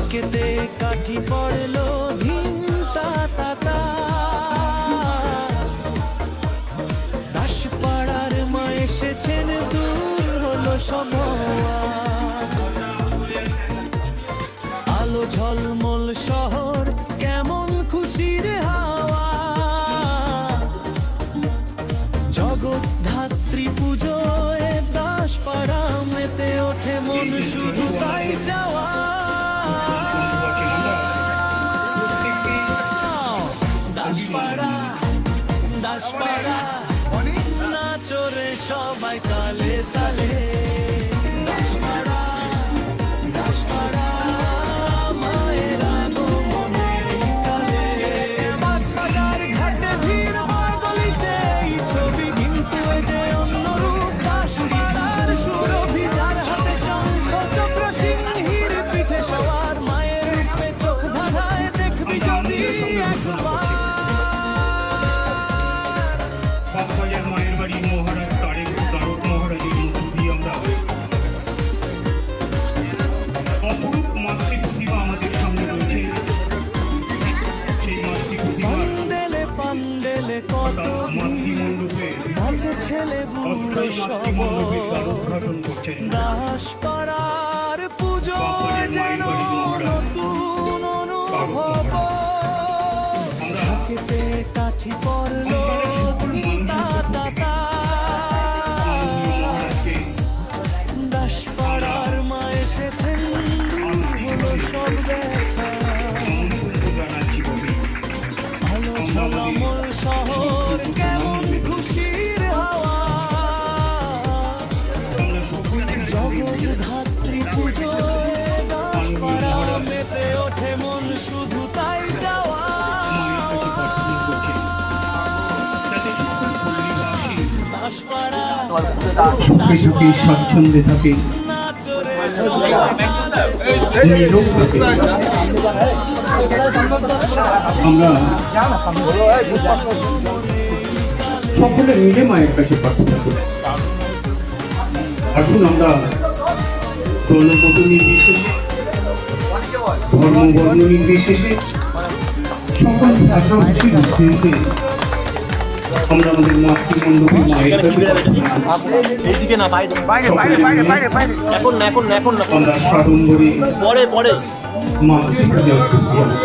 ঢাকেতে কাঠি পড়লো ধিনতা তাতা, দাসপাড়ার মা এসেছেন দূর হলো সময়া, আলো ঝলমল শহর কেমন খুশির হাওয়া, জগদ্ধাত্রী পুজোয় দাসপাড়া মেতে ওঠে মন শুধু তাই চাওয়া। দাসপাড়া দাসপাড়া নাচরে সবাই তালে তালে, দাসপাড়া দাসপাড়া মায়ের আগমনের কালে, বাগবাজার ঘাটে ভিড় গলিতে এই ছবি, কিন্তু এ যে অন্য রূপ দাসপাড়ার সুরভি, যার হাতে শঙ্খ চক্র সিংহীর পিঠে সবার, মায়ের রূপে চোখ ধাঁধায় দেখবি যদি একবার। বাগবাজার মায়ের বাড়ি মহারাজ তারক মহারাজের মুখী আমরা অপরূপ মাতৃ প্রতিভা আমাদের সামনে রয়েছে। সেই মাতৃ প্রতিভা পান্ডেলে পান্ডেলে কত মাতৃমণ্ডপে নাচে ছেলে বুড়ো অস্থায়ী মাতৃমণ্ডপের দ্বার সব, উদ্ঘাটন করছেন দাসপাড়ার পুজো যেন নতুন অনুভব, ঢাকেতে কাঠি পড়লো ধিনতা তাতা, দাসপাড়ার মা এসেছেন হলো সব ব্যথা, জানাচ্ছি কবি আলো ঝলমল শহর কেমন খুশির হাওয়া, জগদ্ধাত্রী পুজোয় দাসপাড়া মেতে ওঠে মন শুধু তাই যাওয়া। দাসপাড়া সুখে সুখে স্বাচ্ছন্দ্যে থাকে, নাচরে নীরব থাকে। আমরা সকলে মিলে মায়ের কাছে প্রার্থনা করি। আসুন আমরা দলপট নির্বিশেষে, ধর্ম বর্ণ নির্বিশেষে, সকল ভাষাভাষীর উদ্দেশ্যে আমরা আমাদের মাতৃমণ্ডপে মায়ের কাছে এইদিকে না, বাইরে বাইরে বাইরে বাইরে বাইরে বাইরে, এখন না এখন না এখন না, আমরা সাড়ম্বরে পরে পরে মাকে পূজা করি।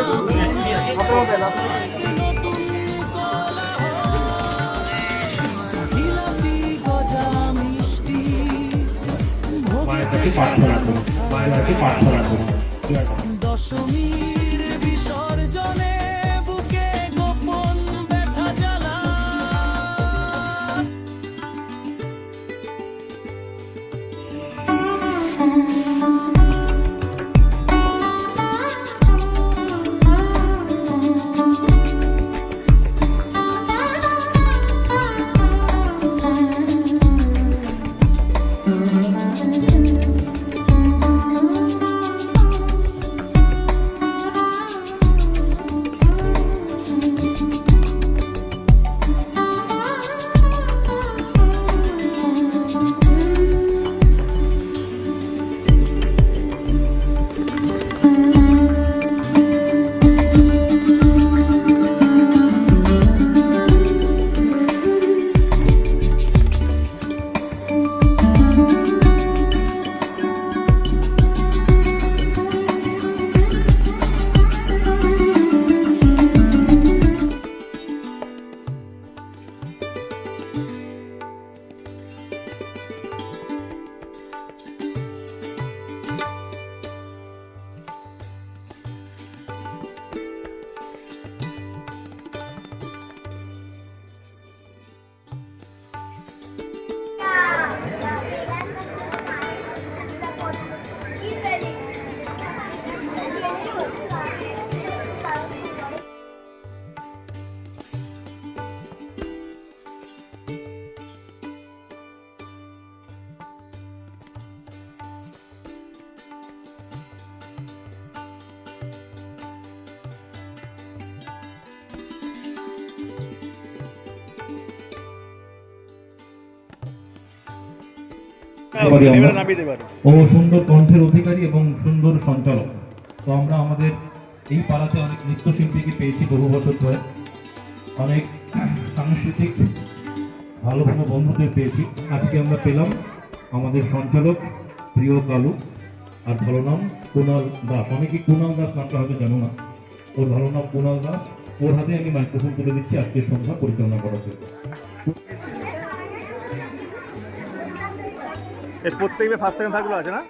জিলাপি গজা মিষ্টি মায়ের কাছে প্রার্থনা করি, মায়ের কাছে প্রার্থনা করি। দশমীর বিসর্জনে বুকে গোপন ব্যথা জ্বালা, ও সুন্দর কণ্ঠের অধিকারী এবং সুন্দর সঞ্চালক। তো আমরা আমাদের এই পাড়াতে অনেক নৃত্যশিল্পীকে পেয়েছি বহু বছর ধরে, অনেক সাংস্কৃতিক ভালো ভালো বন্ধুদের পেয়েছি। আজকে আমরা পেলাম আমাদের সঞ্চালক প্রিয় কালু, আর ভালো নাম কুণাল দাস। অনেকে কুণাল দাস নামটা হয়তো জানো না, ওর ভালো নাম কুণাল দাস। ওর হাতে আমি মাইক্রোফোন তুলে দিচ্ছি আজকের সন্ধ্যা পরিচালনা করার জন্য। এর প্রত্যেকটা ফার্স্ট সেকেন্ড থার্ডগুলো আছে না?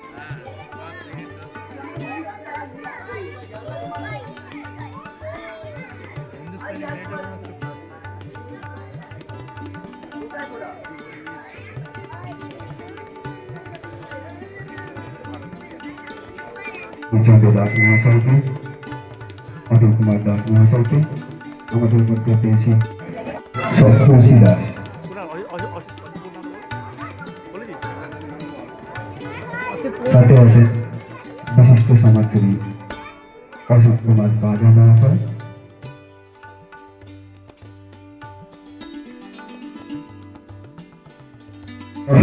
চন্দ্র দাস মহাশয়কে, অটল কুমার দাস মহাশয়কে আমাদের মধ্যে পেয়েছি সপ্তর্ষি দাস, সাথে আছেন বিশিষ্ট সমাজসেবী অশোক কুমার বাজা মহাশয়,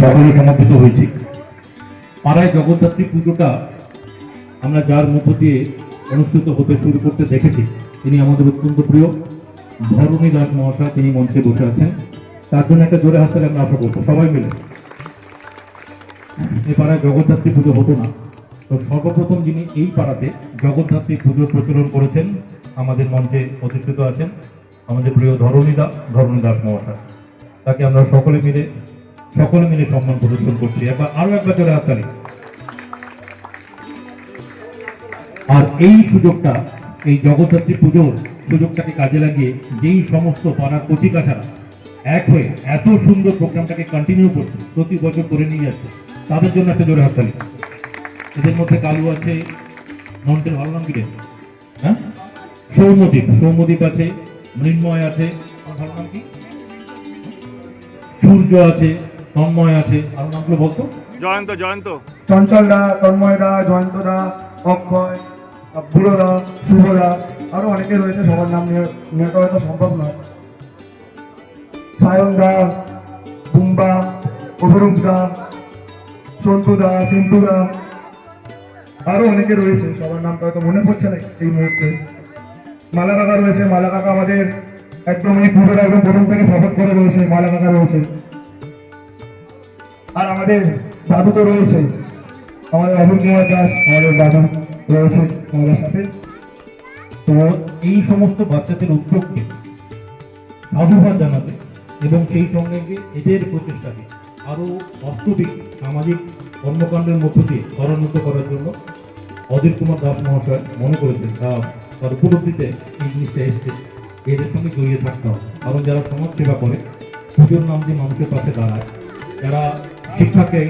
সকলে সমাবেত হয়েছি। পাড়ায় জগদ্ধাত্রী পুজোটা আমরা যার মধ্য দিয়ে অনুষ্ঠিত হতে শুরু করতে দেখেছি, তিনি আমাদের অত্যন্ত প্রিয় ধরণী দাস মহাশয়। তিনি মঞ্চে বসে আছেন, তার জন্য একটা জোরে হাততালি আমরা আশা করবো সবাই মিলে। এই পাড়ায় জগদ্ধাত্রী পুজো হতো না, তো সর্বপ্রথম যিনি এই পাড়াতে জগদ্ধাত্রী পুজোর প্রচলন করেছেন, আমাদের মঞ্চে প্রতিষ্ঠিত আছেন আমাদের প্রিয় ধরণী দাস মহাশয়। তাকে আমরা সকলে মিলে সম্মান প্রদর্শন করছি। আরো একবার জোরে হাততালি। আর এই সুযোগটা, এই জগদ্ধাত্রী পুজোর সুযোগটাকে কাজে লাগিয়ে যেই সমস্ত পাড়ার কচিকাছারা এক হয়ে এত সুন্দর প্রোগ্রামটাকে কন্টিনিউ করছে, প্রতি বছর করে নিয়ে যাচ্ছে, তাদের জন্য একটা জোরে হাততালি। এদের মধ্যে কালু আছে, নন্টের ভালো নাম কি রে? হ্যাঁ, সৌম্যদীপ আছে, মৃন্ময় আছে, ভালো নাম কি? সূর্য আছে, তন্ময় আছে, আরো নামগুলো বলতো। জয়ন্ত চঞ্চল দা, তন্ময় দা, জয়ন্ত দা, অক্ষয়, বুড়ো দা, শুভ দা, আরো অনেকে রয়েছে, সবার নাম নেওয়াটা হয়তো সম্ভব নয়। সায়ন দা, বুম্বা, অভিরূপ দা, সন্তু দা, সিন্ধু দা, আরো অনেকে রয়েছে, সবার নামটা হয়তো মনে পড়ছে না এই মুহূর্তে। মালা কাকা রয়েছে, মালা কাকা আমাদের একদম এই পুজোটা একদম প্রথম থেকে সাপোর্ট করে রয়েছে, মালা কাকা রয়েছে। আর আমাদের দাদু তো রয়েছে, আমাদের অভির কুমার দাস, আমাদের দাদু রয়েছে আমাদের সাথে। তো এই সমস্ত বাচ্চাদের উদ্যোগকে সাধুবাদ জানাতে এবং সেই সঙ্গে এদের প্রচেষ্টাকে আরো বাস্তবিক সামাজিক কর্মকাণ্ডের মধ্য দিয়ে ত্বরান্বিত করার জন্য অধীর কুমার দাস মহাশয় মনে করেছেন, তার উপলব্ধিতে এই জিনিসটা এসছে, এদের সঙ্গে জড়িয়ে থাকতে হবে। কারণ যারা সমাজ সেবা করে, পুজোর নাম দিয়ে মানুষের পাশে দাঁড়ায়, যারা শিক্ষাকে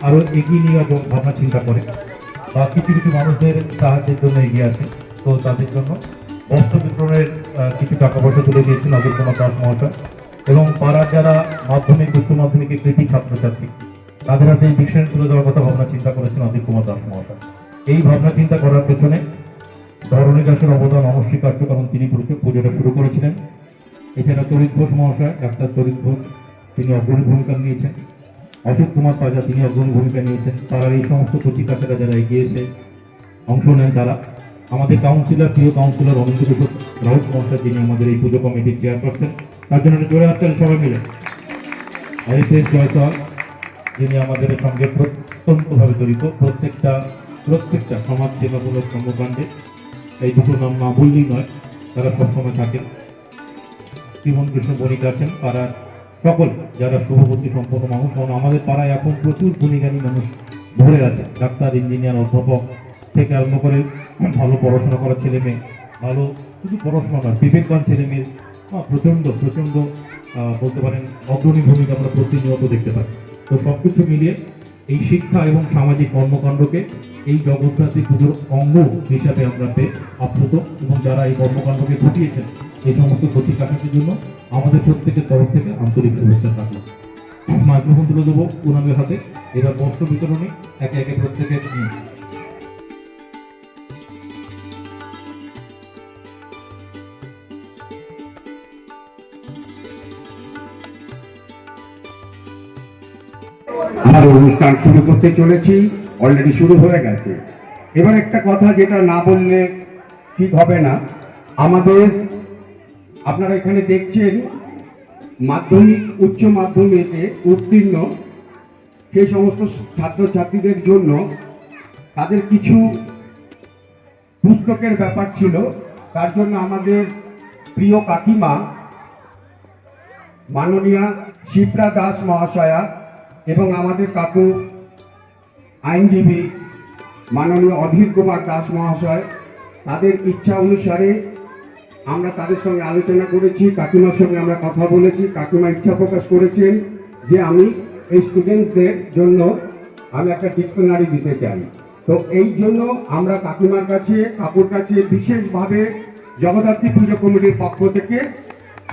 আরো এগিয়ে নিয়ে ভাবনা চিন্তা করে, বা কিছু কিছু মানুষদের সাহায্যের জন্য এগিয়ে আসে, তো তাদের জন্য বস্ত্র বিতরণের কিছু টাকা পয়সা তুলে দিয়েছেন অধীর কুমার দাস মহাশয়। এবং পাড়ার যারা মাধ্যমিক, উচ্চ মাধ্যমিকে কৃতি ছাত্রছাত্রী, তাদের হাতে এই বিষয় তুলে দেওয়ার কথা ভাবনা চিন্তা করেছেন অধীর কুমার দাস মহাশয়। এই ভাবনা চিন্তা করার পেছনে ধরণী দাসের অবদান অনস্বীকার্য, কারণ তিনি পুজোটা শুরু করেছিলেন। এছাড়া তরিৎ ঘোষ মহাশয়, ডাক্তার তরিৎ ঘোষ, তিনি অগ্রণী ভূমিকা নিয়েছেন। অশোক কুমার পাজা, তিনি অগ্রণী ভূমিকা নিয়েছেন। তারা এই সমস্ত কচিকাছেরা যারা এগিয়ে এসে অংশ নেন, তারা আমাদের কাউন্সিলর, প্রিয় কাউন্সিলর অনন্ত কিশোর রাউত মহাশয়, যিনি আমাদের এই পুজো কমিটির চেয়ারপারসন, তার জন্য জোরে হাততালি সবাই মিলে। হরিতেশ জয়সওয়াল, যিনি আমাদের সঙ্গে প্রত্যন্তভাবে জড়িত, প্রত্যেকটা সমাজ সেবামূলক কর্মকাণ্ডে, এই দুটো নাম না বললেই নয়, তারা সবসময় থাকেন। জীবন কৃষ্ণ বণিক আছেন, পাড়ার সকল যারা শুভবুদ্ধি সম্পন্ন মানুষ, কারণ আমাদের পাড়ায় এখন প্রচুর গুণীজ্ঞানী মানুষ ভরে আছে, ডাক্তার, ইঞ্জিনিয়ার, অধ্যাপক থেকে আরম্ভ করে ভালো পড়াশোনা করা ছেলে মেয়ে, ভালো শুধু পড়াশোনা নয়, বিবেকবান ছেলে মেয়ে, প্রচণ্ড বলতে পারেন অগ্রণী ভূমিকা আমরা প্রতিনিয়ত দেখতে পাই। তো সবকিছু মিলিয়ে এই শিক্ষা এবং সামাজিক কর্মকাণ্ডকে এই জগদ্ধাত্রী পুজোর অঙ্গ হিসাবে আমরা পেয়ে আপ্লুত, এবং যারা এই কর্মকাণ্ডকে ঘটিয়েছেন এই সমস্ত ক্ষতি কাটানোর জন্য আমাদের প্রত্যেকের তরফ থেকে আন্তরিক শুভেচ্ছা থাকলো। মাইক্রোফোন তুলে দেবো ওনাদের হাতে। এবার বস্ত্র বিতরণী একে একে প্রত্যেকের আমাদের অনুষ্ঠান শুরু করতে চলেছি, অলরেডি শুরু হয়ে গেছে। এবার একটা কথা যেটা না বললে ঠিক হবে না, আমাদের আপনারা এখানে দেখছেন মাধ্যমিক উচ্চ মাধ্যমিকে উত্তীর্ণ সেই সমস্ত ছাত্রছাত্রীদের জন্য তাদের কিছু পুস্তকের ব্যাপার ছিল। তার জন্য আমাদের প্রিয় কাকিমা মাননীয়া শিপ্রা দাস মহাশয়া এবং আমাদের কাকু আইনজীবী মাননীয় অধীর কুমার দাস মহাশয়, তাদের ইচ্ছা অনুসারে আমরা তাদের সঙ্গে আলোচনা করেছি, কাকিমার সঙ্গে আমরা কথা বলেছি। কাকিমা ইচ্ছা প্রকাশ করেছেন যে আমি এই স্টুডেন্টদের জন্য আমি একটা ডিকশনারি দিতে চাই। তো এই জন্য আমরা কাকিমার কাছে কাকুর কাছে বিশেষভাবে জগদ্ধাত্রী পুজো কমিটির পক্ষ থেকে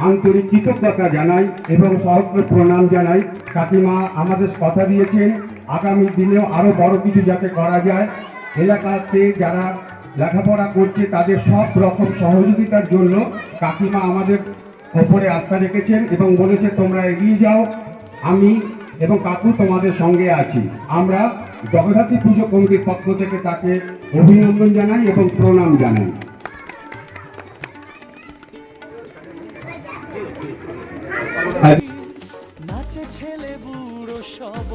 আন্তরিক কৃতজ্ঞতা জানাই এবং সহস্র প্রণাম জানাই। কাকিমা আমাদের কথা দিয়েছেন আগামী দিনেও আরো বড় কিছু যাতে করা যায়, এলাকাতে যারা লেখাপড়া করছে তাদের সব রকম সহযোগিতার জন্য কাকিমা আমাদের ওপরে আস্থা রেখেছেন এবং বলেছে তোমরা এগিয়ে যাও, আমি এবং কাকু তোমাদের সঙ্গে আছি। আমরা জগদ্ধাত্রী পুজো কমিটির পক্ষ থেকে তাকে অভিনন্দন জানাই এবং প্রণাম জানাই। নাচে ছেলে বুড়ো সব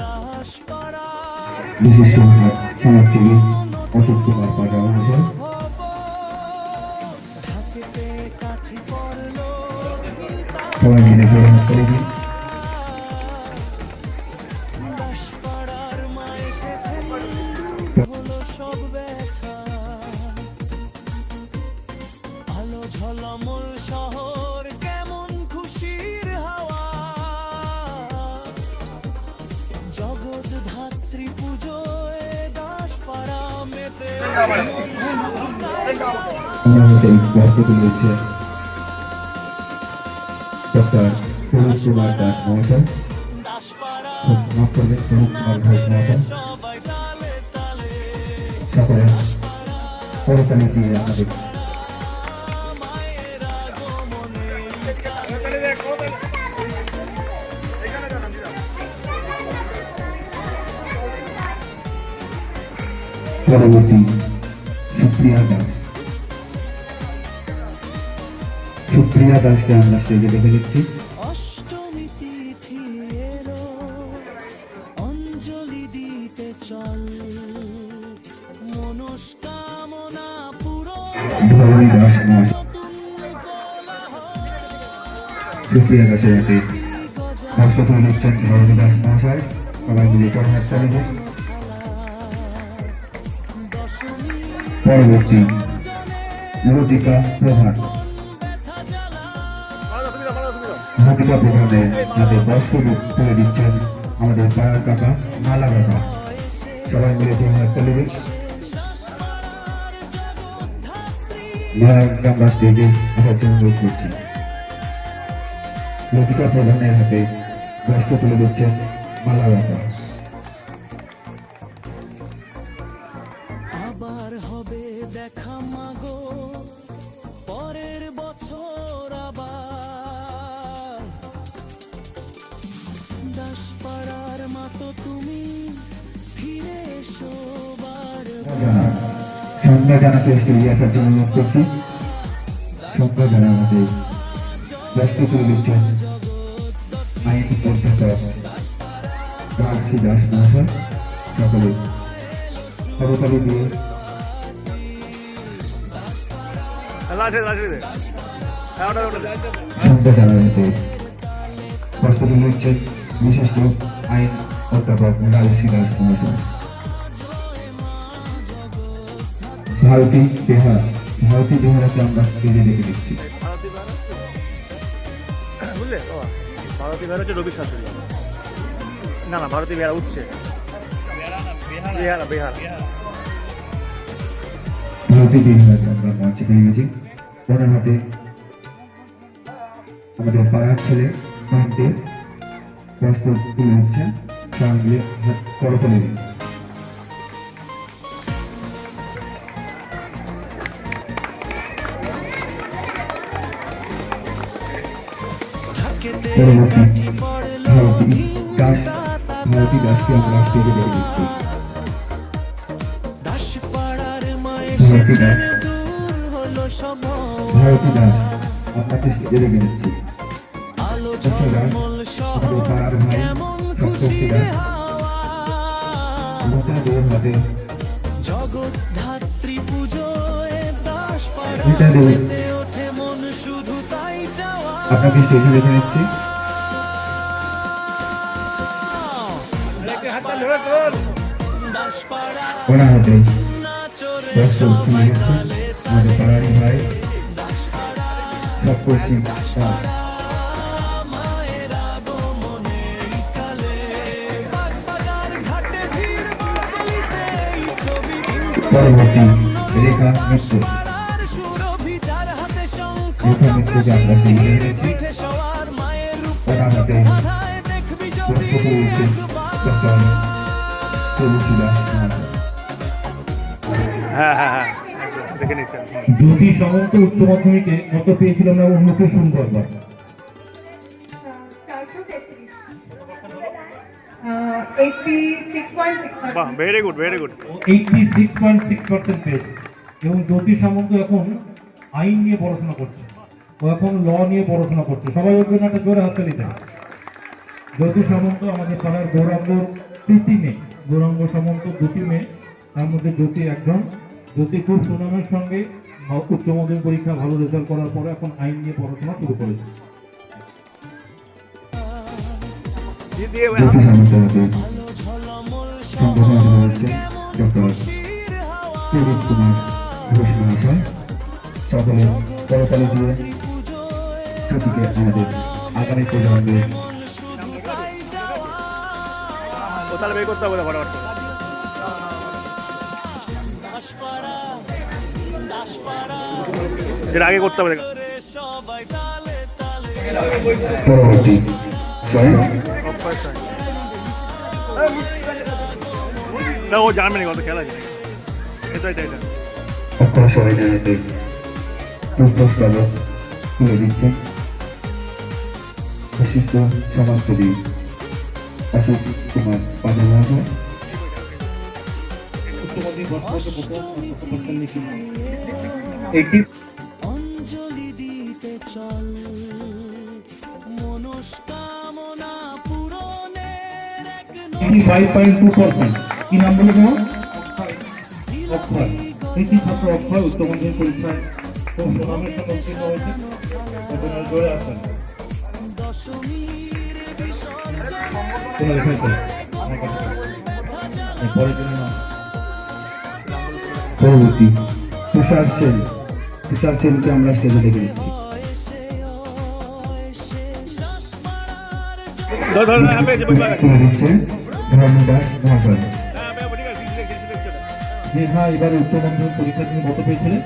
দাসপাড়ার বিশিষ্ট সমাজসেবী অশোক কুমার পাঁজা মহাশয়, হাতেতে কাঠি পড়লো সবাই মিলে জোরে হাত তালি দিন। দাসপাড়ার মা এসেছে হলো সব ব্যথা, আলো ঝলমল শহর কেমন খুশির হাওয়া, জগৎ ধাত্রী পুজোয় দাসপাড়া মেতে আমাদের বক্তব্য রয়েছে ডক্টর প্রমোদ কুমার দাস মহাশয়, দাসপাড়া মাফ করবেন প্রমোদ কুমার ঘোষ মহাশয়। সবাই তালে তালে সকলে করতালি দিয়ে আমাদের মায়ের আগমনে পরবর্তী সুপ্রিয়া দাস, সুপ্রিয়া দাসকে আমরা স্টেজে দেখে নিচ্ছি। অষ্টমী তিথি এলো অঞ্জলি দিতে চল, মনস্কামনা পূরণ ধরণী দাস মহাশয়, নতুন কোলাহল, সুপ্রিয়া দাসের হাতে হস্তফল দিচ্ছেন ধরণী দাস মহাশয়। সবাই মিলে চরণ হাততালি দিন। দশমী পরবর্তী লতিকা প্রধান, লতিকা প্রধানের হাতে বস্ত্র তুলে দিচ্ছেন আমাদের পাড়ার কাকা মালা কাকা। সবাই মিলে চরণ হাততালি দিন। আমরা স্টেজে আসার জন্য অনুরোধ করছি। লতিকা প্রধানের হাতে বস্ত্র তুলে দিচ্ছেন মালা কাকা। আবার হবে দেখা মাগো পরের বছর আবার, দাসপাড়ার মতো তুমি ফিরে এসো বারবার। সংজ্ঞা জানাতে স্টেজে আসার জন্য অনুরোধ করছি। সংজ্ঞা জানা আমাদের বস্ত্র তুলে দিচ্ছেন আইন অধ্যাপক রাজশ্রী দাস মহাশয়। সকলে করতালি দিয়ে সংজ্ঞা জানাতে বস্ত্র তুলে দিচ্ছেন বিশিষ্ট আইন অধ্যাপক রাজশ্রী দাস মহাশয়। ভারতী বেহারা, ভারতী বেহারাকে আমরা স্টেজে দেখে দিচ্ছি। বুঝলে ভারতী বেহারা হচ্ছে রবি শাস্ত্রী, না না ভারতী বেহারা উঠছে, বেহারা বেহারা ভারতী বেহারাকে আমরা মঞ্চে পেয়ে গেছি। ওনার হাতে আমাদের পাড়ার ছেলে প্রান্তের বস্ত্র তুলে দিচ্ছেন। সবাই মিলে করতালি দিন। পরবর্তী ভারতী দাসকে আমরা স্টেজে দেখে দিচ্ছি। ভারতী দাস দূর হলো সব ভারতী দাস আপনাকে স্টেজে রেখে দিচ্ছি আলো সত্য দাস ঝলমল আমাদের শহর পাড়ার ভাই কেমন সপ্তর্ষি খুশির দাস হাওয়া নতুন দৌড় হাতে জগৎ ধাত্রী পুজোয় দাসপাড়া গীতা দেবী মেতে ওঠে মন শুধু তাই চাওয়া আপনাকে স্টেজে রেখে দিচ্ছি দাসপাড়া ওনার হাতে নাচরে বস্ত্র উৎসব সবাই গেছে তালে আমাদের পাড়ারই ভাই দাসপাড়া সপ্তর্ষি দাস মায়ের আগমনের কালে বাগবাজার ঘাটে ভিড় বাদলিতে এই ছবি পরবর্তী রেখা মিত্র পাড়ার সুরভিচার হাতে শঙ্খ রেখা মিত্রকে আমরা স্টেজে রেখেছি পিঠে সবার মায়ের রূপে ওনার হাতে বাধায় দেখবি যদি পুষ্প উঠছে ডক্টর প্রভুষী দাস মহাশয়। হ্যাঁ হ্যাঁ হ্যাঁ একদম দেখে নিচ্ছেন জ্যোতি সামন্ত উচ্চ মাধ্যমিকে কত পেয়েছিলাম না উন্নতি সুন্দরবার 86.6%. বাহ ভেরি গুড ভেরি গুড 86.6% পেয়েছে এবং জ্যোতি সামন্ত এখন আইন নিয়ে পড়াশোনা করছে ও এখন ল নিয়ে পড়াশোনা করছে সবাই ওর জন্য একটা জোরে হাততালি দেয় জ্যোতি সামন্ত আমাদের পাড়ার গৌরাঙ্গ প্রীতি মেয়ে গৌরাঙ্গ সামন্ত দুটি মেয়ে তার মধ্যে জ্যোতি একজন জ্যোতি খুব সুনামের সঙ্গে উচ্চ মাধ্যমিক পরীক্ষা ভালো রেজাল্ট করার পরে এখন আইন নিয়ে পড়াশোনা শুরু করেছে দিয়ে জ্যোতি সামন্তের হাতে সম্বোধনা রয়েছে ডক্টর প্রদীপ কুমার ঘোষ মহাশয় সকলে করতালি দিয়ে জ্যোতিকে আমাদের আগামী প্রজন্মের ও তাহলে বের করতে হবে ফটাফট করে। দাসপাড়া দাসপাড়া যেটা আগে করতে হবে সবাই তালে তালে পরবর্তী জয় না ও জানবে না কত খেলা যায় এটাই তাই এটা অক্ষর সহায়তার হাতে পুষ্পস্তবক তুলে দিচ্ছেন বিশিষ্ট সমাজসেবী অশোক কুমার পাজল মহাশয় অঞ্জলি দিতে চল মনস্কামনা পূরণের এক 85.2%। কি নাম বলে তোমার অক্ষয় কৃতি ছাত্র অক্ষয় উচ্চ মাধ্যমিক পরীক্ষায় খুব সুনামের সঙ্গে উত্তীর্ণ হয়েছে আপনারা জোরে আসেন দশমীর বিসর্জন কোনো লেখাই করে পরের জন্য নাম পরবর্তী তুষার সেন তুষার সেনকে আমরা স্টেজে দেখে দিচ্ছি ধর ধর হ্যাঁ পেয়েছে বুঝতে পারছি তুলে দিচ্ছেন ধর্ম দাস মহাশয় হ্যাঁ ঠিক আছে নেহা এবার উচ্চ মাধ্যমিক পরীক্ষা তুমি কত পেয়েছিলে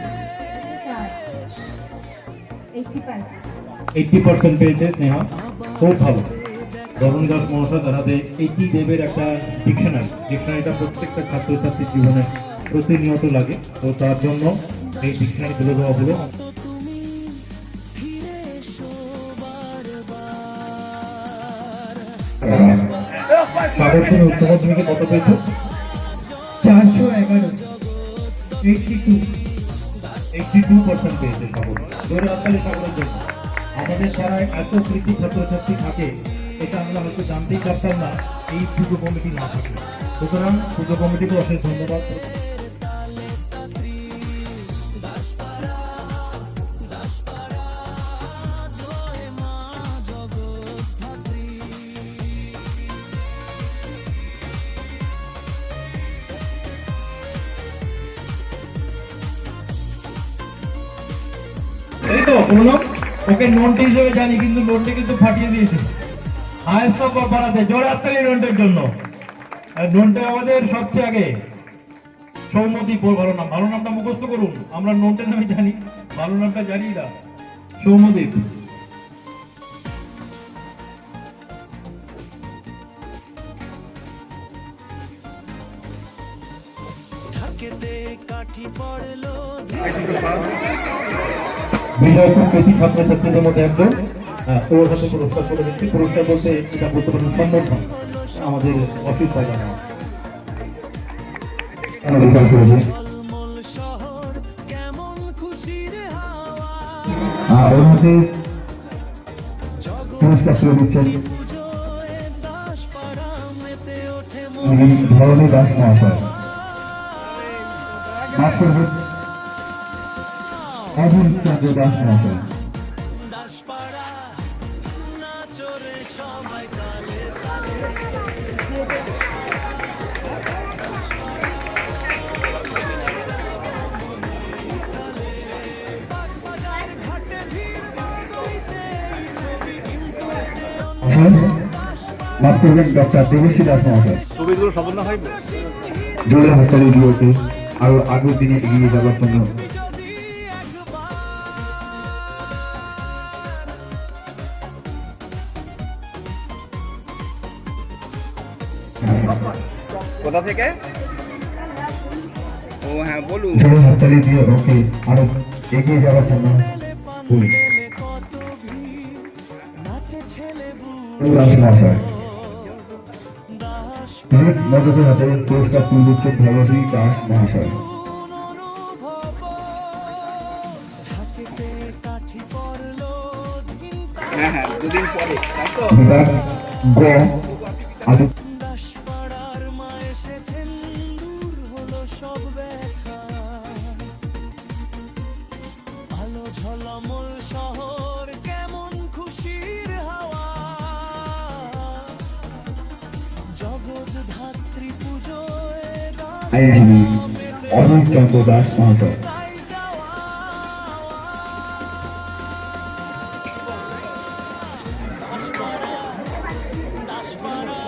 80% পেয়েছে স্নেহা খুব ভালো ধরণ দাস মহাশয় তার হাতে 80 দেবের একটা ডিকশনারিটা প্রত্যেকটা ছাত্রছাত্রীর জীবনে প্রতিনিয়ত লাগে তো তার জন্য এই ডিকশনারি তুলে দেওয়া হলো সাগরদিন উচ্চ মাধ্যমিকে কত পেয়েছো 82% পেয়েছে সাগর ধরে আসলে সাগরের জন্য আমাদের পাড়ায় এত কৃতি ছাত্রছাত্রী থাকে এটা আমরা হয়তো জানতেই পারতাম না এই পুজো কমিটি না থাকে সুতরাং পুজো কমিটিকে অশেষ ধন্যবাদ এই তো বললাম ওকে নোনটি হিসেবে জানি কিন্তু নোনটি কিন্তু ফাটিয়ে দিয়েছে হায়েস্ট নম্বর বাড়াতে জোরে হাততালি নোনটের জন্য আর নোনটে আমাদের সবচেয়ে আগে সৌমদীপ ওর ভালো নামটা মুখস্থ করুন আমরা নোনটের নামে জানি ভালো নামটা জানি না সৌমদীপ ঢাকেতে কাঠি পড়লো বিজয় খুব বেশি ছাত্রছাত্রীদের মধ্যে একজন ওর হাতে পুরস্কার করে দিচ্ছি পুরস্কার বলতে এটা বলতে পারেন সম্বর্ধনা আমাদের অফিস জায়গা নেওয়া ঝলমল শহর আর ওর মধ্যে পুরস্কার তুলে দিচ্ছেন ধরণী দাস মহাশয়। মাফ করবেন, অভুল চন্দ্র দাস মহাশয়। দাসপাড়া নাচরে সবাই তালে তালে ঘাটে ভিড় বাড়িতে এই ছবি কিন্তু মাফ করবেন ডক্টর দেবশ্রী দাস মহাশয়। ছবিগুলো সম্পন্ন হয়নি। জোরে হাততালি দিয়ে ওকে আরো আগের দিনে এগিয়ে যাওয়ার জন্য কোথা থেকে? ও হ্যাঁ বলুন। জোরে হাততালি দিয়ে ওকে আরো এগিয়ে যাওয়ার জন্য বলি কত ভিড় নাচে ছেলে দাস মহাশয়। দাস মদতের হাতে পুরস্কার তুলে দিচ্ছে ধনশ্রী দাস মহাশয়। থাকিতে কাঠি পড়লো হ্যাঁ দুদিন পরে, তাই তো? বিভাগ গ আদি দাসপাড়ার মা এসেছেন দূর হলো সব ব্যথা আলো ঝলমল শহর কেমন খুশির হাওয়া জগৎ ধাত্রী পুজোয় আইনজীবী অরূপ চন্দ্র দাস মহাশয়। তাই যাওয়া দাসপাড়া দাসপাড়া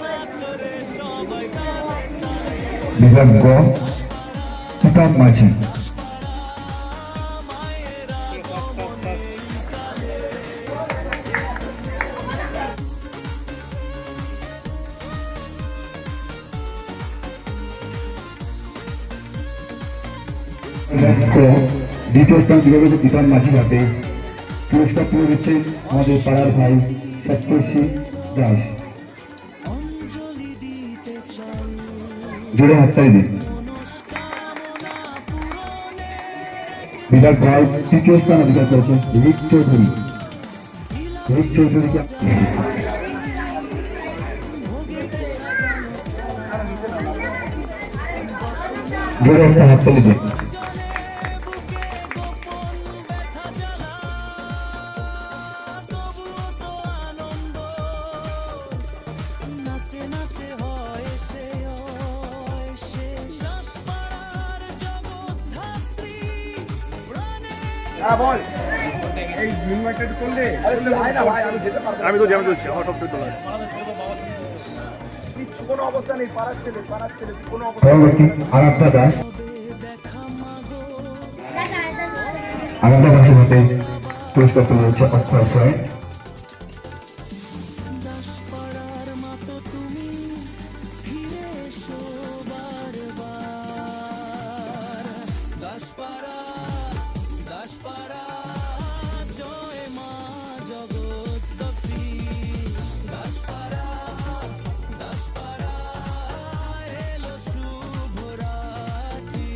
নাচরে সবাই তালে তালে বিভাগ গ কিতাব মাঝি দ্বিতীয় স্থান বিভাগত কিতাব মাঝি হাতে পুরস্কার তুলে দিচ্ছেন আমাদের পাড়ার ভাই সপ্তর্ষি দাস। অঞ্জলি দিতে চাই জোরে হাততালি দিন। মনস্কামনা পূরণে বিভাগ ভাই তৃতীয় স্থান অধিকার করেছেন রিক চৌধুরী। রিক চৌধুরীকে জোরে একটা হাততালি দিন। নাচে নাচে হয় সে দাসপাড়ার জগৎ ধাত্রী প্রাণে আমি তো যেমন চলছি আমার সব তোলা আছে। পরবর্তী আরাধ্যা দাস। আরাধ্যা দাসের হাতে পুরস্কার তুলে দিচ্ছে অক্ষয় সোয়েন। দাসপাড়ার মতো তুমি ফিরে এসো বারবার দাসপাড়া দাসপাড়া জয় মা জগদ্ধাত্রী দাসপাড়া দাসপাড়া এলো শুভ রাত্রি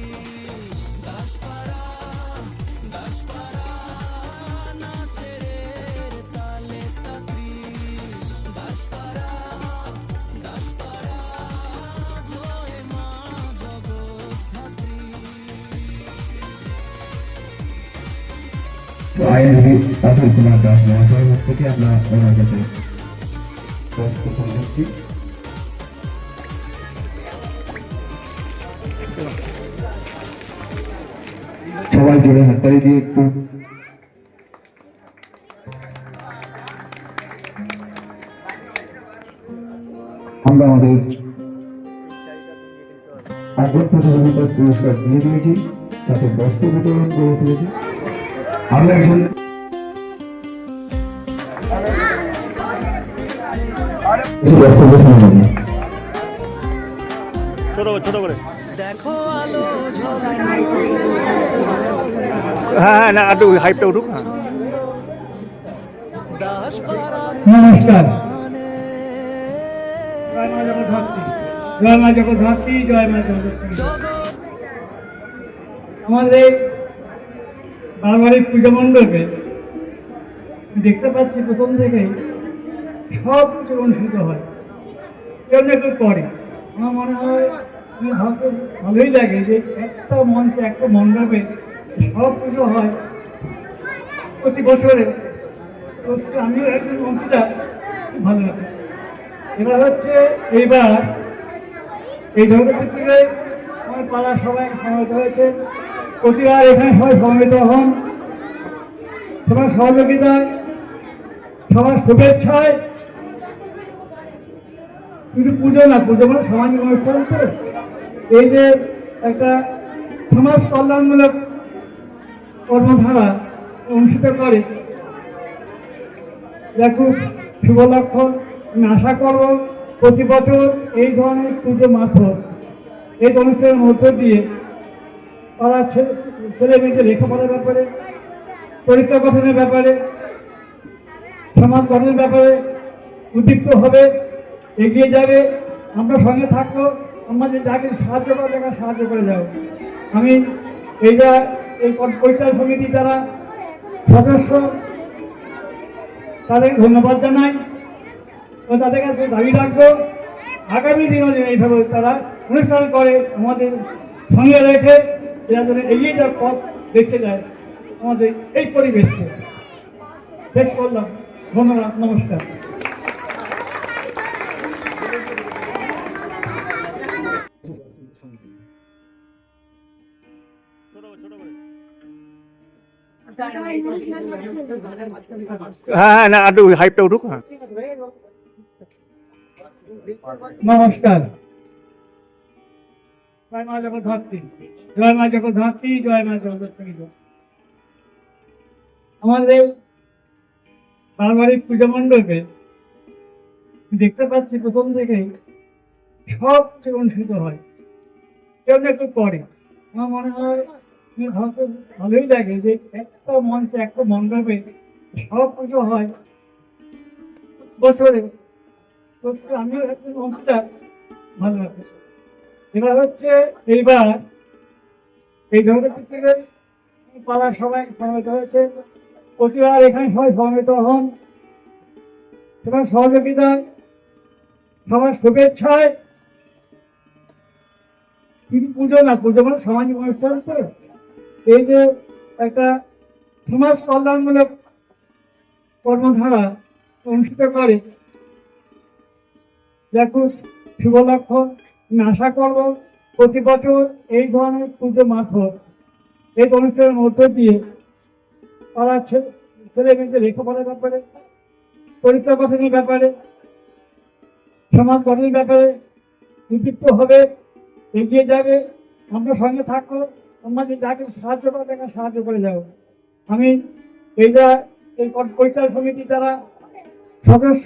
দাসপাড়া দাসপাড়া নাচে রে তালে তাত্রী দাসপাড়া দাসপাড়া জয় মা জগদ্ধাত্রী আইনজীবী অতুল কুমার দাস মহাশয়ের মুখ থেকে আমরা ওনার কাছে পুরস্কার দিচ্ছি। সবাই জোরে হাততালি দিয়ে একটু আমরা আমাদের আগের প্রতিযোগিতার পুরস্কার দিয়ে দিয়েছি, সাথে বস্ত্র বিতরণ করে ফেলেছি। আমরা এখন বক্তব্য শুনবেন। ছোট ছোট করে। দেখো আলো ঝলমল হ্যাঁ হ্যাঁ না একটু হাইপটা উঠুক। দাসপাড়ার নমস্কার। মানে জয় মা জগদ্ধাত্রী, জয় মা জগদ্ধাত্রী, জয় মা জগদ্ধাত্রী। জগৎ আমাদের পারিবারিক পুজো মণ্ডপে দেখতে পাচ্ছি প্রথম থেকেই সব কিছু অনুষ্ঠিত হয়, কেউ না কেউ করে। আমার মনে হয় ভাবতে ভালোই লাগে যে একটা মঞ্চে একটা মণ্ডপে সব পুজো হয় প্রতি বছরে। তো আমিও একজন অংশীদার, খুব ভালো লাগে। এবার হচ্ছে এইবার এই জগতের থেকে আমার পাড়ার সবাই সমবেত হয়েছে। প্রতিবার এখানে সবাই সমবেত হন, সবার সহযোগিতায়, সবার শুভেচ্ছায়। শুধু পুজো না, পুজো মানে সামাজিক অনুষ্ঠান। তো এই যে একটা সমাজ কল্যাণমূলক কর্মধারা অনুষ্ঠিত করে, যা খুব শুভ লক্ষণ। আমি আশা করব প্রতি বছর এই ধরনের পুজো মারফত, এই অনুষ্ঠানের মধ্য দিয়ে তারা ছেলে মেয়েদের লেখাপড়ার ব্যাপারে, চরিত্র গঠনের ব্যাপারে, সমাজ গঠনের ব্যাপারে উদ্দীপ্ত হবে, এগিয়ে যাবে। আমরা সঙ্গে থাকবো, আমাদের যাকে সাহায্য করা তাকে সাহায্য করে যাবো। আমি এই পরিচালন সমিতি যারা সদস্য, তাদের ধন্যবাদ জানাই ও তাদের কাছে দাবি রাখবো আগামী দিনও যেন এইভাবে তারা অনুষ্ঠান করে আমাদের সঙ্গে রেখে এরা যেন এগিয়ে যাওয়ার পথ দেখতে যায় আমাদের এই পরিবেশকে। শেষ করলাম, ধন্যবাদ, নমস্কার। হ্যাঁ হ্যাঁ, না একটু হাইপটা উঠুক। হ্যাঁ, নমস্কার। জয় মা জগদ্ধাত্রী, জয় মা জগদ্ধাত্রী, জয় মা জগদ্ধাত্রী। আমাদের পারিবারিক পুজো মণ্ডপে দেখতে পাচ্ছি প্রথম থেকেই সব কিছু অনুষ্ঠিত হয়, কেউ না কেউ করে। আমার মনে হয় ভাবতে ভালোই লাগে যে একটা মঞ্চে একটা মণ্ডপে সব পুজো হয় বছরে। তো আমিও একজন অংশীদার, ভালো লাগে। এবার হচ্ছে এইবার এই জগতের থেকে পাড়ার সবাই সমবেত হয়েছে। প্রতিবার এখানে সবাই সমবেত হন, সবার সহযোগিতায়, সবার শুভেচ্ছায়। শুধু পুজো না, পুজো মানে সামাজিক অনুষ্ঠান। তো এই যে একটা সমাজ কল্যাণমূলক কর্মধারা অনুষ্ঠিত করে, যা খুব শুভ লক্ষণ। আমি আশা করব প্রতি বছর এই ধরনের পুজো মারফত, এই অনুষ্ঠানের মধ্য দিয়ে তারা ছেলে মেয়েদের লেখাপড়ার ব্যাপারে, চরিত্র গঠনের ব্যাপারে, সমাজ গঠনের ব্যাপারে উদ্দীপ্ত হবে, এগিয়ে যাবে। আমরা সঙ্গে থাকবো, আমাদের যাকে সাহায্য করা তাকে সাহায্য করে যাবো। আমি এই পরিচালন সমিতি যারা সদস্য,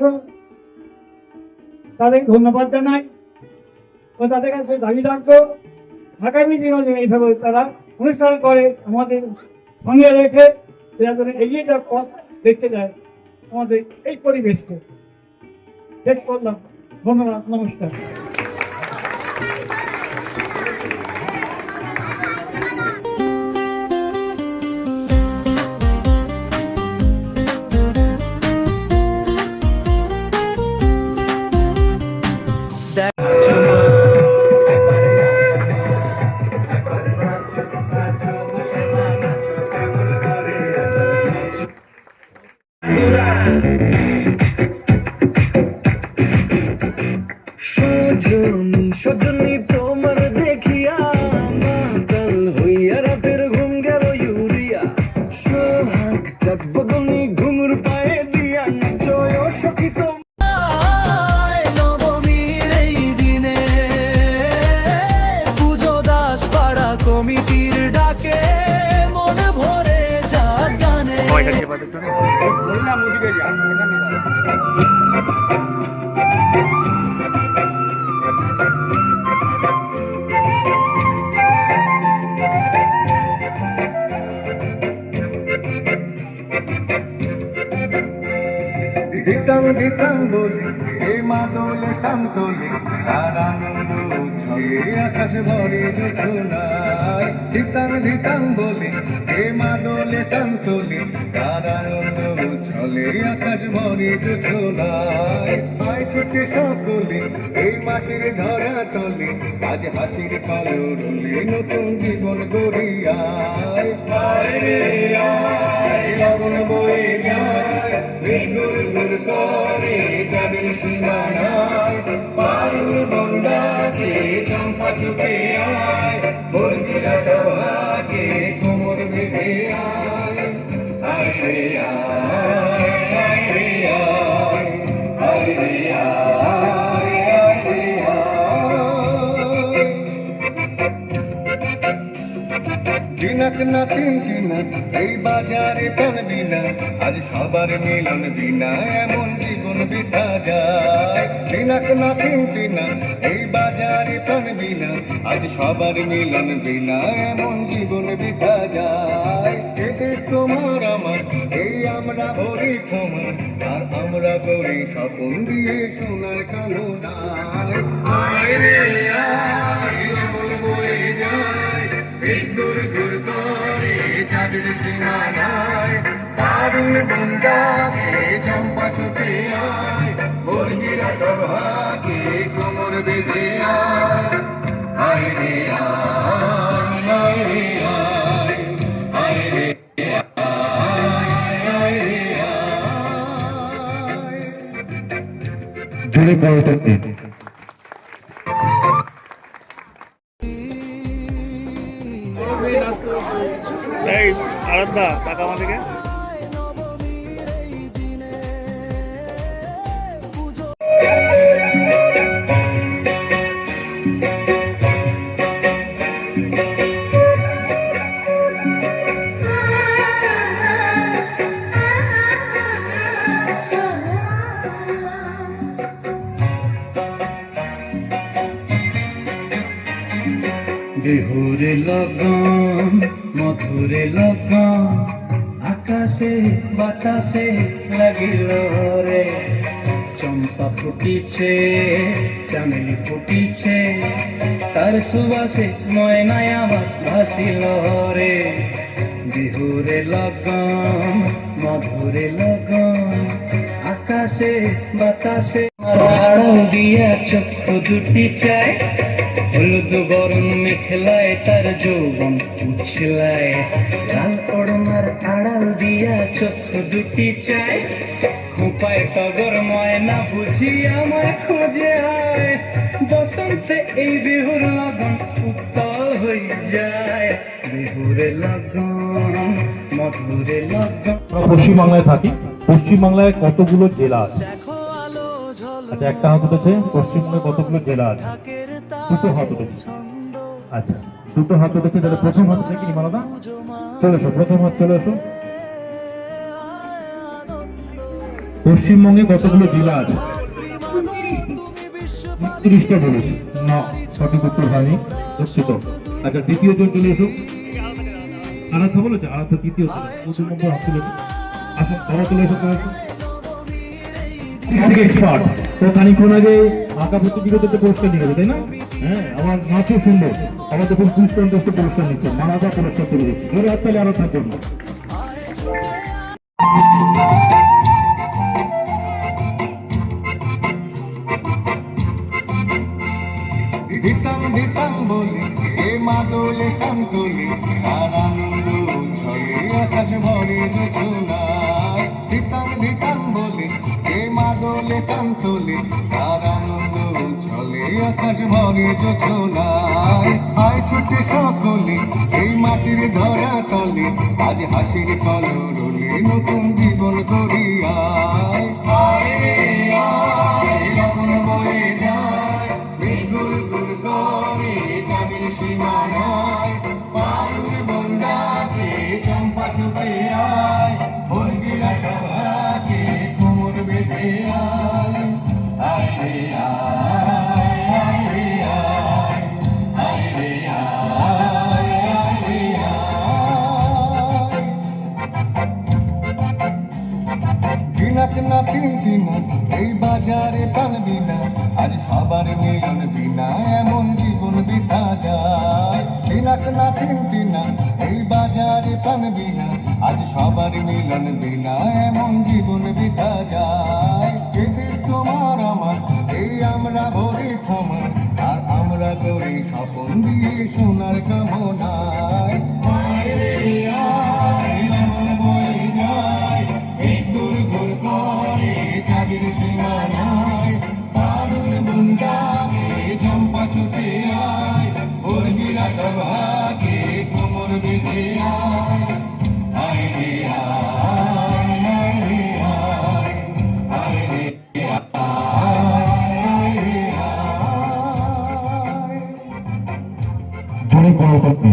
তাদের ধন্যবাদ জানাই ও তাদের কাছে দাবি রাখবো আগামী দিনও যেন এইভাবে তারা অনুষ্ঠান করে আমাদের সঙ্গে রেখে এরা যেন এগিয়ে যাওয়ার পথ দেখতে যায় আমাদের এই পরিবেশকে। শেষ করলাম, ধন্যবাদ, নমস্কার। সজনী তোমার দেখিয়া মাতাল হইয়া রাতের ঘুম গেল ইউরিয়া। সোহাগ চাঁদ বদনি ঘুঙুর পায়ে দিয়া জয় সখিত নবমীর এই দিনে পুজো দাস পাড়া কমিটির ডাকে মন ভরে যা গানে। দিতাম দিতাম বলি এই মাদলে টান তোলে তার আনন্দ ছয়ে আকাশ ভরে জোছনায়। দিতাম দিতাম বলি এই মাদল দলে টান তোলে তার আনন্দ চলে আকাশ ভরে যোজনায় আয় ছুটে সকলে এই মাটির ধরা তলে আজ হাসির কলরলে নতুন জীবন গড়িয়ায় আয় রে আয় লগন বয়ে যায় গুর গুর করে যাবেন সীমানায় পারুল বন্দাকে চম্পা চুপে আয় বর্গিরা সভাকে কোমর বেঁধে আয় আয় রে আয় আয় রে আয় আয় রে আয় আয় রে আয় দিনাক না তিন দিনাক এই বাজারে টান বিনা আজ সবার মিলন বিনা এমন জীবন বিতা যায় দিনাক না তিন দিনাক এই বাজারে টান বিনা আজ সবার মিলন বিনা এমন জীবন বিতা যায় এতে তোমার আমার এই আমরা ভরি ক্ষমা আর আমরা করি স্বপন দিয়ে সোনার কালো নাই আয় রে আয় লগন বয়ে যায় গুর গুর করে চাঁদের সীমানায় পারুল বন্দাকে চম্পা ছুটে আয় বর্গিরা সভাকে কোমর বেঁধে আয় আয় রে আয় আয় রে আয় আয় রে আয় আয় রে আয় জুড়ে পড়তে এই আরাধ্যা টাকা আমাদেরকে বিহুরে লগন মধুরে লগন আকাশে বাতাসে লাগিল রে চম্পা ফুটিছে চামেলি ফুটিছে তার সুবাসে ময়নায় আমার ভাসিল রে বিহুরে লগন মধুরে লগন আকাশে বাতাসে আড়াল দিয়া চক্ষু দুটি চায় হলুদ বরণ মেখলায় তার যৌবন উছলায় লাল পড়নার আড়াল দিয়া চক্ষু দুটি চায় খোঁপায় টগর ময়না বুঝি আমায় খোঁজে আয় বসন্তে এই বিহুর লগন উত্তাল হয়ে যায় বিহুরে লগন মধুরে লগন। আমরা পশ্চিমবাংলায় থাকি, পশ্চিমবাংলায় কতগুলো জেলা আছে? আচ্ছা, একটা হাত উঠেছে। পশ্চিমবঙ্গে কতগুলো জেলা আছে? দুটো হাত উঠেছে। আচ্ছা, দুটো হাত উঠেছে। তাহলে প্রথম হাত থেকে নিমালাদা চলে এসো, প্রথম হাত চলে এসো। পশ্চিমবঙ্গে কতগুলো জেলা আছে? ৩৯টা বলেছে না, সঠিক উত্তর হয়নি, দুঃখিত। আচ্ছা, দ্বিতীয় জন চলে এসো। আরাধ্যা বলেছে, আরাধ্যা তৃতীয় ছিল, প্রথম নম্বর হাত তুলেছে। আসো, তারা চলে এসো, চলে এসো। এক্সপার্ট তো খানিক্ষণ আগে আঁকা প্রতিযোগিতাতে পুরস্কার নিয়ে গেছে, তাই না? হ্যাঁ, আমার নাচও সুন্দর। আবার যখন কুইজ কন্টেস্টে পুরস্কার নিচ্ছে, মানাদা পুরস্কার তুলে দিচ্ছে। ধরে হাত তাহলে আরাধ্যার জন্য। দিতাম দিতাম বলে এ মাদলে কাম তোলে আর আনন্দ ছড়ে আকাশ ভরে যোজনায় দিতাম দিতাম বলে এ মাদলে কাম তোলে আর আনন্দ ছলে আকাশ ভরে যোজনায় আয় ছুটে সকলে এই মাটির ধরা তলে আজ হাসির কলরলে নতুন জীবন গড়িয়ায় আয় রে আয় লগন বয়ে যায় গুর গুর করে যাবেন সীমানায় পারুল বন্দাকে চম্পা ছুটে আয় বর্গিরা সভাকে কোমর বেঁধে আয় আয় রে আয় আয় রে আয় আয় রে আয় আয় রে আয় দিনাক না তিন দিনাক এই বাজারে টানবি না আজ সবার মিলন বিনা এমন জীবন বিতা যায় দিনাক দিনাক না চিন্তি না এই বাজারে প্রাণ বিনা আজ সবার মিলন বিনা এমন জীবন বিতা যায় এদের তোমার আমার এই আমরা ভরে ক্ষমা আর আমরা করি স্বপন দিয়ে সোনার কামনায় চাঁদের সীমানায় পারুর বুন্দাকে চম্পা ছুটে আয় ওর গিরা সভাকে কোমর বেঁধে আয় আয় রে আয় আয় রে আয় আয় রে আয় রে আয়। ধরে পরবর্তী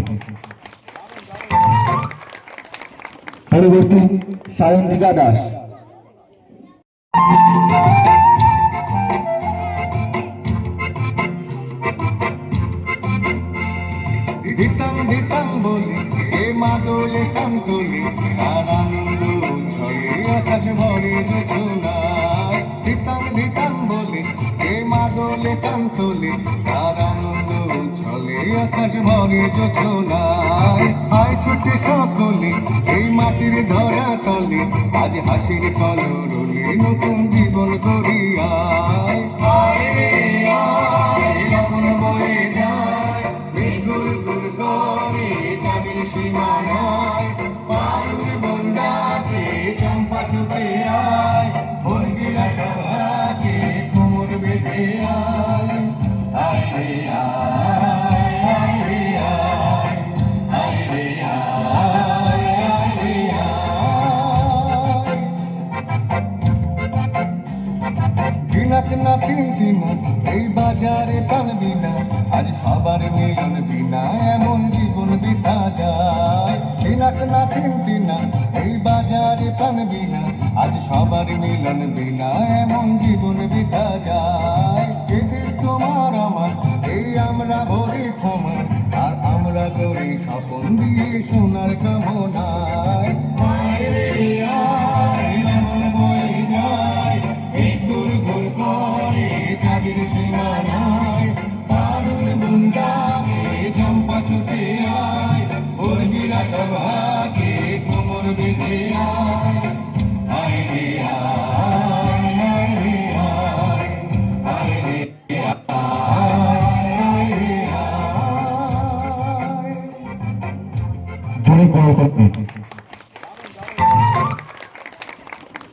পরবর্তী সায়ন্তিকা দাস। দিতাম দিতাম বলি এ মাদলে কাম তুলি আর আনন্দ ছড়ে আকাশ ভরে যোছনায় দিতাম দিতাম বলি এ মাদলে কাম তুলি আর আনন্দ ছলে আকাশ ভরে যোছনায় আয় ছুটে সকলে এই মাটির ধরা তলে আজ হাসির কলরলে নতুন জীবন করি আয় আয় রে আয় আপন বয়ে যায় গুর গুর করে চাঁদের সীমানায় পারুর বন্দাকে চম্পা ছুটে আয় বর্গিরা সভাকে কোমর বেঁধে আয় আয় রে আয় আয় রে আয় আয় রে আয় আয় রে আয়। দিনাক না চিন্তি না এই বাজারে প্রাণ বিনা আজ সবার মিলন বিনা এমন জীবন বিতা যায় দিনাক না চিন্তি না এই বাজারে প্রাণ বিনা আজ সবার মিলন বিনা এমন জীবন বিতা যায় এদের তোমার আমার এই আমরা ভরে ক্ষমা আর আমরা করি স্বপন দিয়ে সোনার কামনায় আয় রে আয় এমন বয়ে যায় ঘুর ঘুর করে চাঁদের সীমানায় পারুর বুন্দাকে চম্পা ছুটে আয় ওর গিরা সভাকে কোমর বেঁধে আয় আয় রে আয় আয় রে আয় আয় রে আয় রে আয়। ধরে পরবর্তী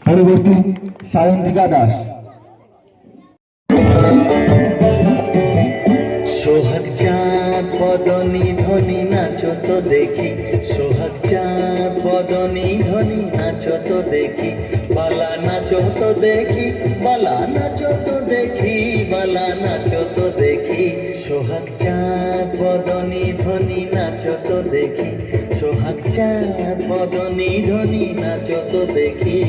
পরবর্তী সায়ন্তিকা দাস। সোহাগ চাঁদ বদনী ধ্বনি নাচো তো দেখি সোহাগ চাঁদ বদনী ধ্বনি নাচো তো দেখি বালা নাচো তো দেখি বালা নাচো তো দেখি বালা নাচো তো দেখি সোহাগ চাঁদ বদনী ধ্বনি নাচো তো দেখি সোহাগ চাঁদ বদনী ধ্বনি নাচো তো দেখি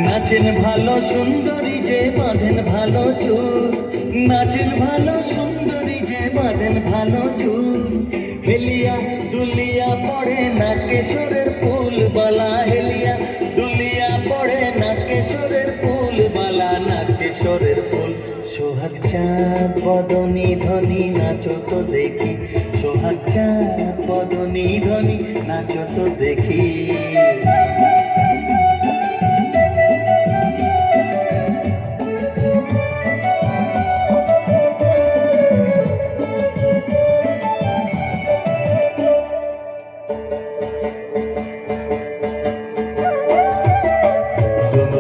নাচেন ভালো সুন্দরী যে বাঁধেন ভালো চুল নাচেন ভালো সুন্দরী যে বাঁধেন ভালো চুল হেলিয়া দুলিয়া পড়ে না কেশরের ফুল বালা হেলিয়া দুলিয়া পড়ে না কেশরের ফুল বালা না কেশরের ফুল সোহাগ চাঁদ বদনী ধ্বনি নাচো তো দেখি সোহাগ চাঁদ বদনী ধ্বনি নাচো তো দেখি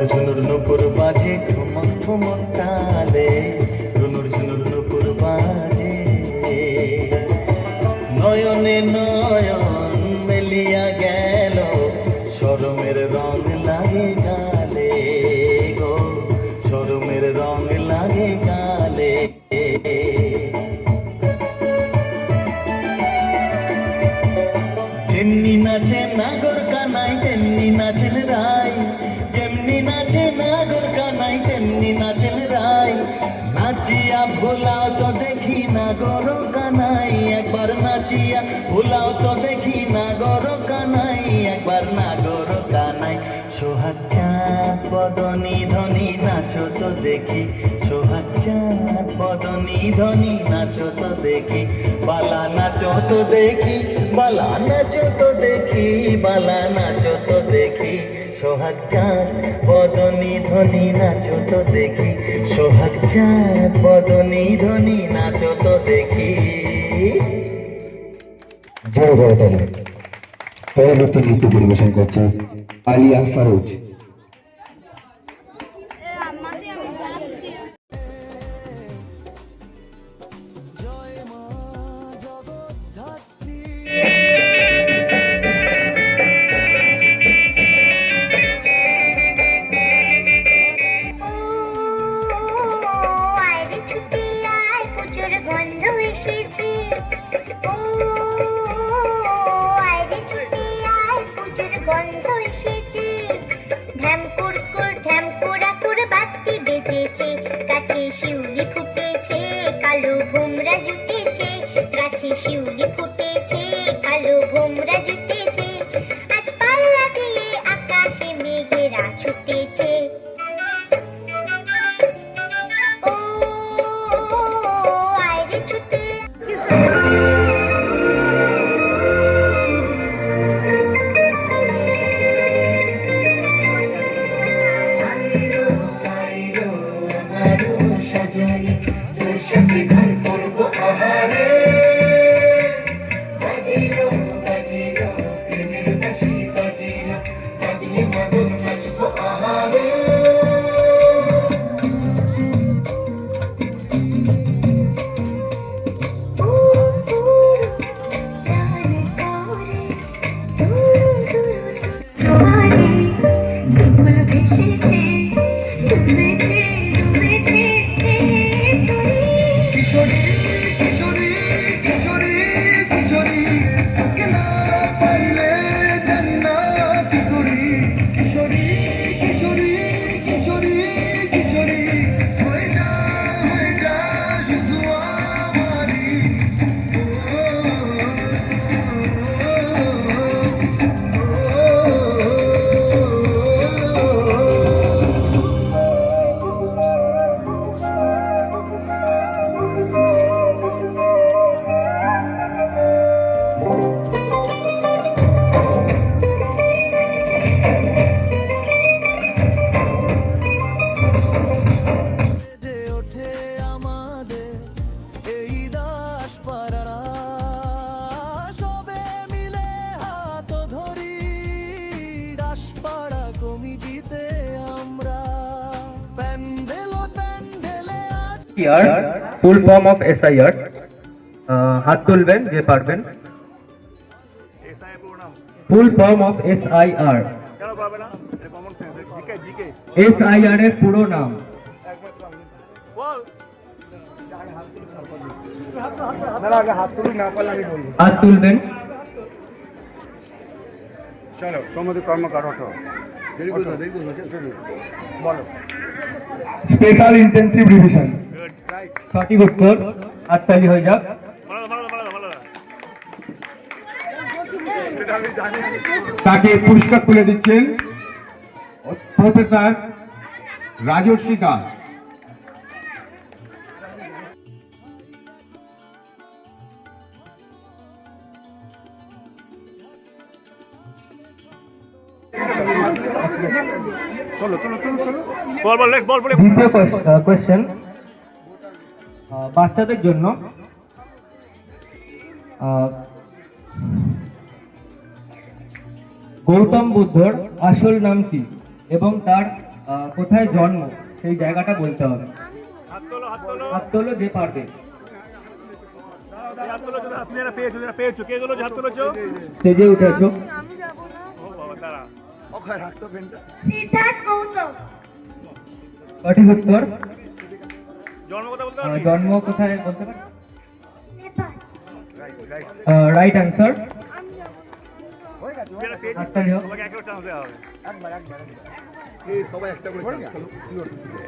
ঝুনুর নুপুর বাজে ঠুমক ঠুমক তালে ঝুনুর নুপুর বাজে নয়নে নয়ন মেলিয়া গেল শরমের রং লাগে গালে গো শরমের রং লাগে গালে যেমনি নাচে নাগর কানাই তেমনি নাচেন রায় যেমনি নাচে নাগর কানাই তেমনি নাচেন রায় নাচিয়া ভোলাও তো দেখি নাগর কানাই নাচিয়া ভুলাও তো দেখি নাগর কানাই, একবার নাগর কানাই। সোহাগ চাঁদ বদনী ধনী নাচো তো দেখি, সোহাগ চাঁদ বদনী ধনী নাচো তো দেখি, বালা নাচো তো দেখি, বালা নাচো তো দেখি, বালা নাচো তো দেখি। সোহাগ চাঁদ বদনী ধনী নাচো তো দেখি, সোহাগ চাঁদ বদনী ধনী নাচো তো দেখি। জয় জয়তালি। পরবর্তী নৃত্য পরিবেশন করছে আলিয়া সরোজ। শিউলি ফুটেছে কালো ভোমরা জুটেছে, গাছে শিউলি ফুটেছে কালো ভোমরা জুটেছে, আজ পাল্লা দিয়ে আকাশে মেঘেরা ছুটেছে। ও আইরে ছুটে ফুল ফর্ম অফ SIR। হাত তুলবেন যে পারবেন। Full form of SIR। SIR এর পুরো নাম। হাত তুলবেন। চলো সমুদ্র কর্মকার ওঠো। বলো। Special intensive revision. সঠিক উত্তর। হাততালি হয়ে যাক। তাকে পুরস্কার তুলে দিচ্ছেন প্রফেসর রাজর্ষি দাস। দ্বিতীয় কোয়েশ্চেন বাচ্চাদের জন্য। গৌতম বুদ্ধর আসল নাম কি এবং তার কোথায় জন্ম সেই জায়গাটা বলতে হবে। হাত তোলো যে পারবে। স্টেজে উঠেছো। সঠিক উত্তর। জন্ম কোথায় বলতে পারি? Right answer.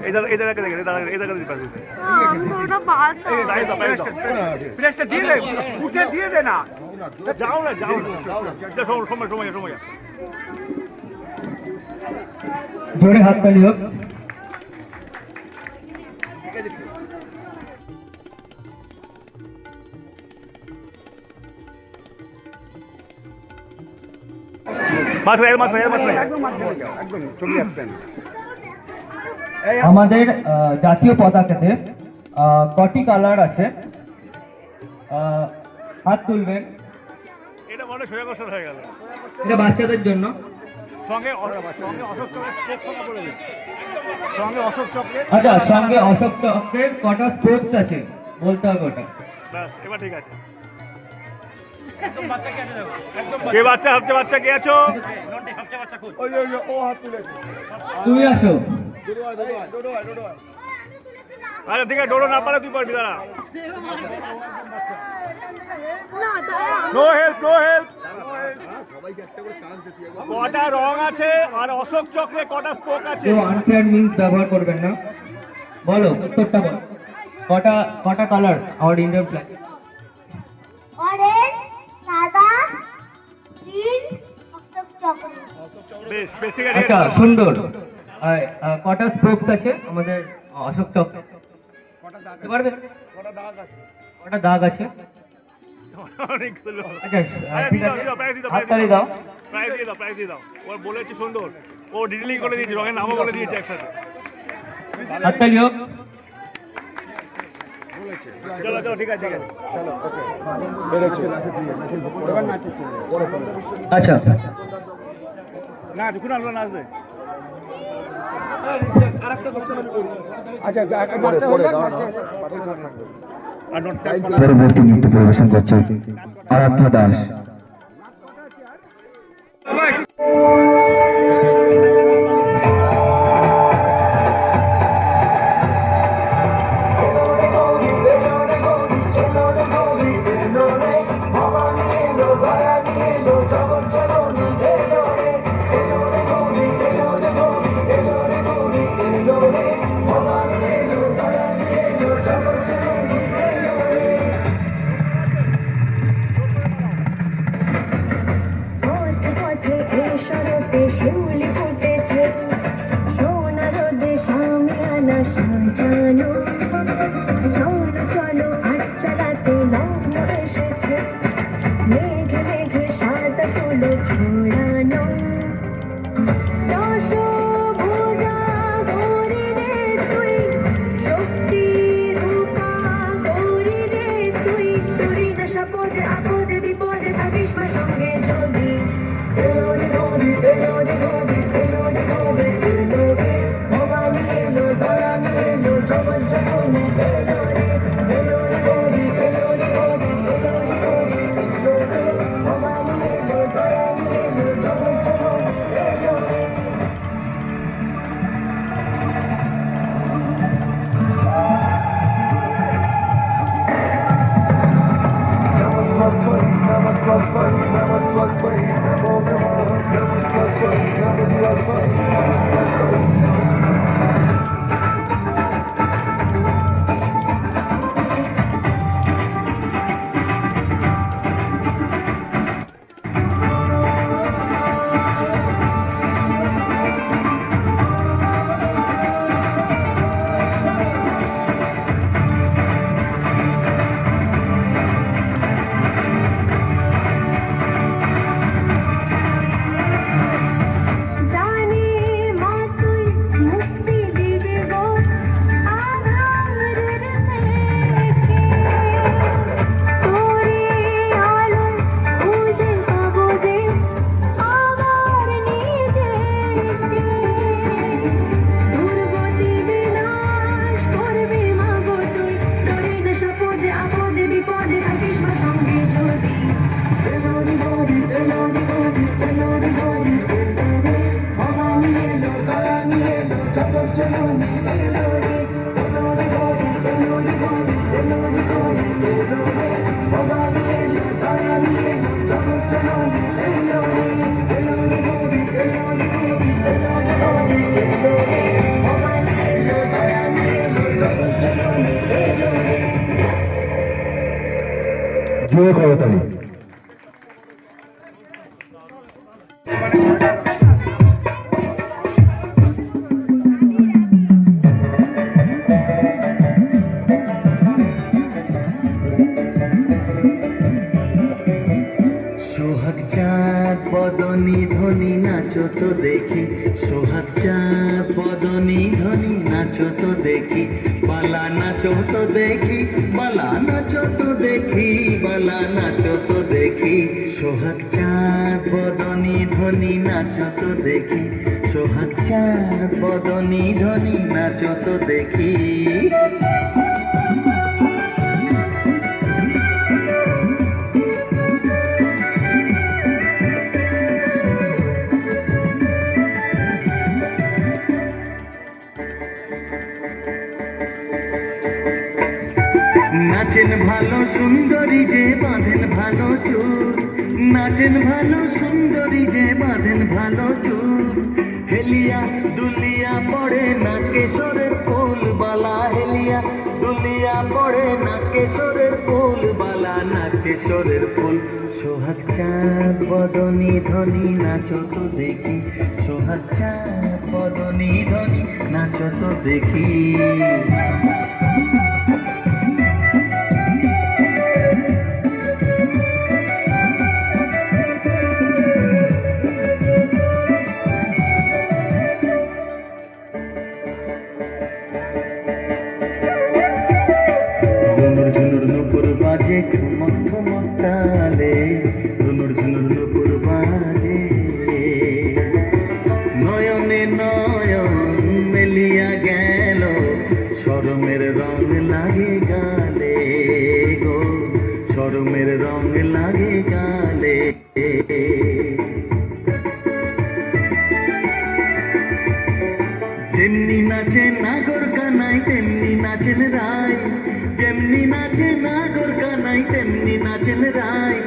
এই জায়গাকে দেখেন, এই জায়গাকে পাশে প্লেসটা দিয়ে দে, উঠে দিয়ে দে না। যাও না সময় জোরে হাততালি হোক। একদম চলে আসছেন। আমাদের জাতীয় পতাকাতে কটি কালার আছে? হাত তুলবেন। এটা মনে সোজা কষা হয়ে গেল। এটা বাচ্চাদের জন্য। সঙ্গে অশোক চক্রের স্পোক সোনা করে দিন। সঙ্গে অশোক চক্রের, আচ্ছা, সঙ্গে অশোক চক্রের কটা স্পোর্টস আছে বলতে হবে ওটা। ব্যাস এবার ঠিক আছে। কে বাচ্চা সবচেয়ে বাচ্চা কে আছো? ও হাত তুলেছে। তুমি আসো। আচ্ছা ঠিক আছে, ডোডো না পারে তুই পারবি, দাঁড়া। No help. কটা রং আছে আর অশোক চক্রে কটা স্পোক আছে? কেউ আনফেয়ার মিন্স ব্যবহার করবেন না। বলো উত্তরটা বলো। কটা কালার আমার ইন্ডিয়ান ফ্ল্যাগ? অরেঞ্জ, সাদা, গ্রিন, অশোক চক্র। বেশ ঠিক আছে। আচ্ছা সুন্দর। কটা স্পোকস আছে আমাদের অশোক চক্র? বলতে পারবে? কটা দাগ আছে? অনেকগুলো। আচ্ছা ঠিক আছে, হাততালি দাও। প্রাইজ দিয়ে দাও। ও বলেছে সুন্দর, ও ডিটেলিং করে দিয়েছে, রঙের নামও বলে দিয়েছে একসাথে। হাততালি হোক। চলো ঠিক আছে। আচ্ছা না যখন আসবে নাচবে। আচ্ছা পরবর্তী নৃত্য পরিবেশন করছে আরাধ্যা দাস। জানি মা তুই মুক্ত জোরে করতালি। সোহাগ চাঁদ বদনী ধ্বনি নাচো তো দেখি, সোহাগ চাঁদ বদনী ধ্বনি নাচো তো দেখি, বালা নাচো তো দেখি, বালা নাচো তো দেখি, বালা নাচো তো দেখি। সোহাগ চাঁদ বদনী ধ্বনি নাচো তো দেখি, সোহাগ চাঁদ বদনী ধ্বনি নাচো তো দেখি। নাচেন ভালো সুন্দরী যে বাঁধেন ভালো চুল, নাচেন ভালো সুন্দরী যে বাঁধেন ভালো চুল, হেলিয়া দুলিয়া পড়ে না কেশরের ফুল বালা, হেলিয়া দুলিয়া পড়ে না কেশরের ফুল বালা, না কেশরের ফুল। সোহাগ চাঁদ বদনী ধ্বনি নাচো তো দেখি, সোহাগ চাঁদ বদনী ধ্বনি নাচো তো দেখি। ঝুনুর ঝুনুর নুপুর বাজে ঠুমক ঠুমক তালে, ঝুনুর ঝুনুর নুপুর বাজে, নয়নে নয়ন মেলিয়া গেল, শরমের রং লাগে গালে গো, শরমের রং লাগে গালে। যেমনি নাচে নাগর কানাই তেমনি নাচেন রায়, যেমনি নাচে নাগর কানাই তেমনি নাচেন রায়,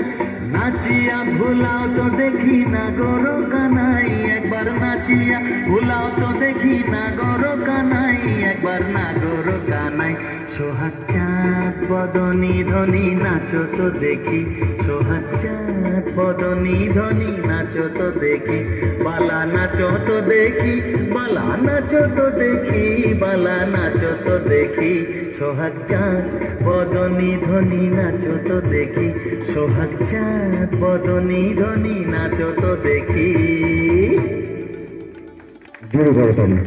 নাচিয়া ভুলাও তো দেখি নাগর কানাই, একবার নাচিয়া ভুলাও তো দেখি নাগর কানাই, একবার নাগর কানাই। সোহাগ চাঁদ বদনী ধ্বনি নাচো তো দেখি, সোহাগ চাঁদ বদনী ধ্বনি নাচো তো দেখি, বালা নাচো তো দেখি, বালা নাচো তো দেখি, বালা নাচো তো দেখি। সোহাগ চাঁদ বদনী ধ্বনি নাচো তো দেখি, সোহাগ চাঁদ বদনী ধ্বনি নাচো তো দেখি। জোরে করতালি।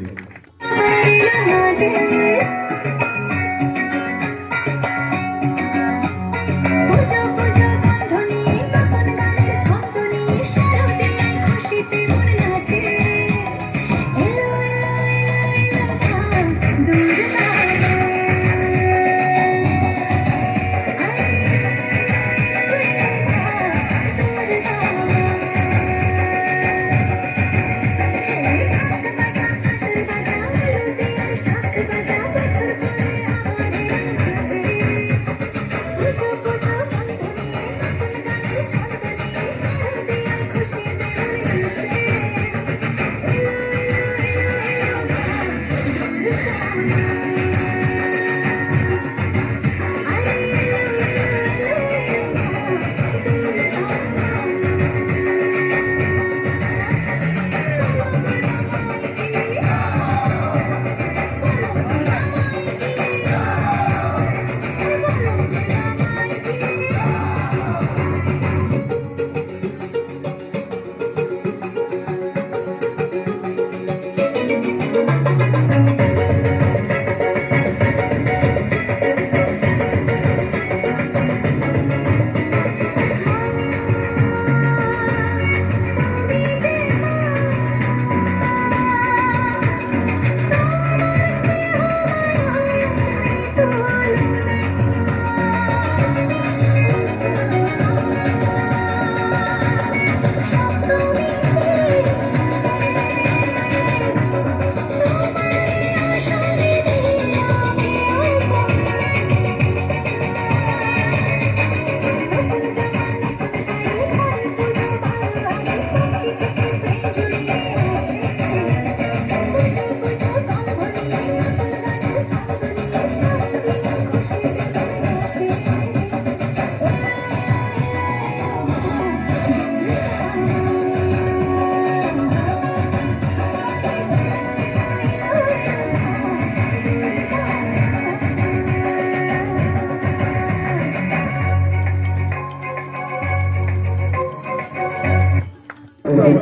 হবে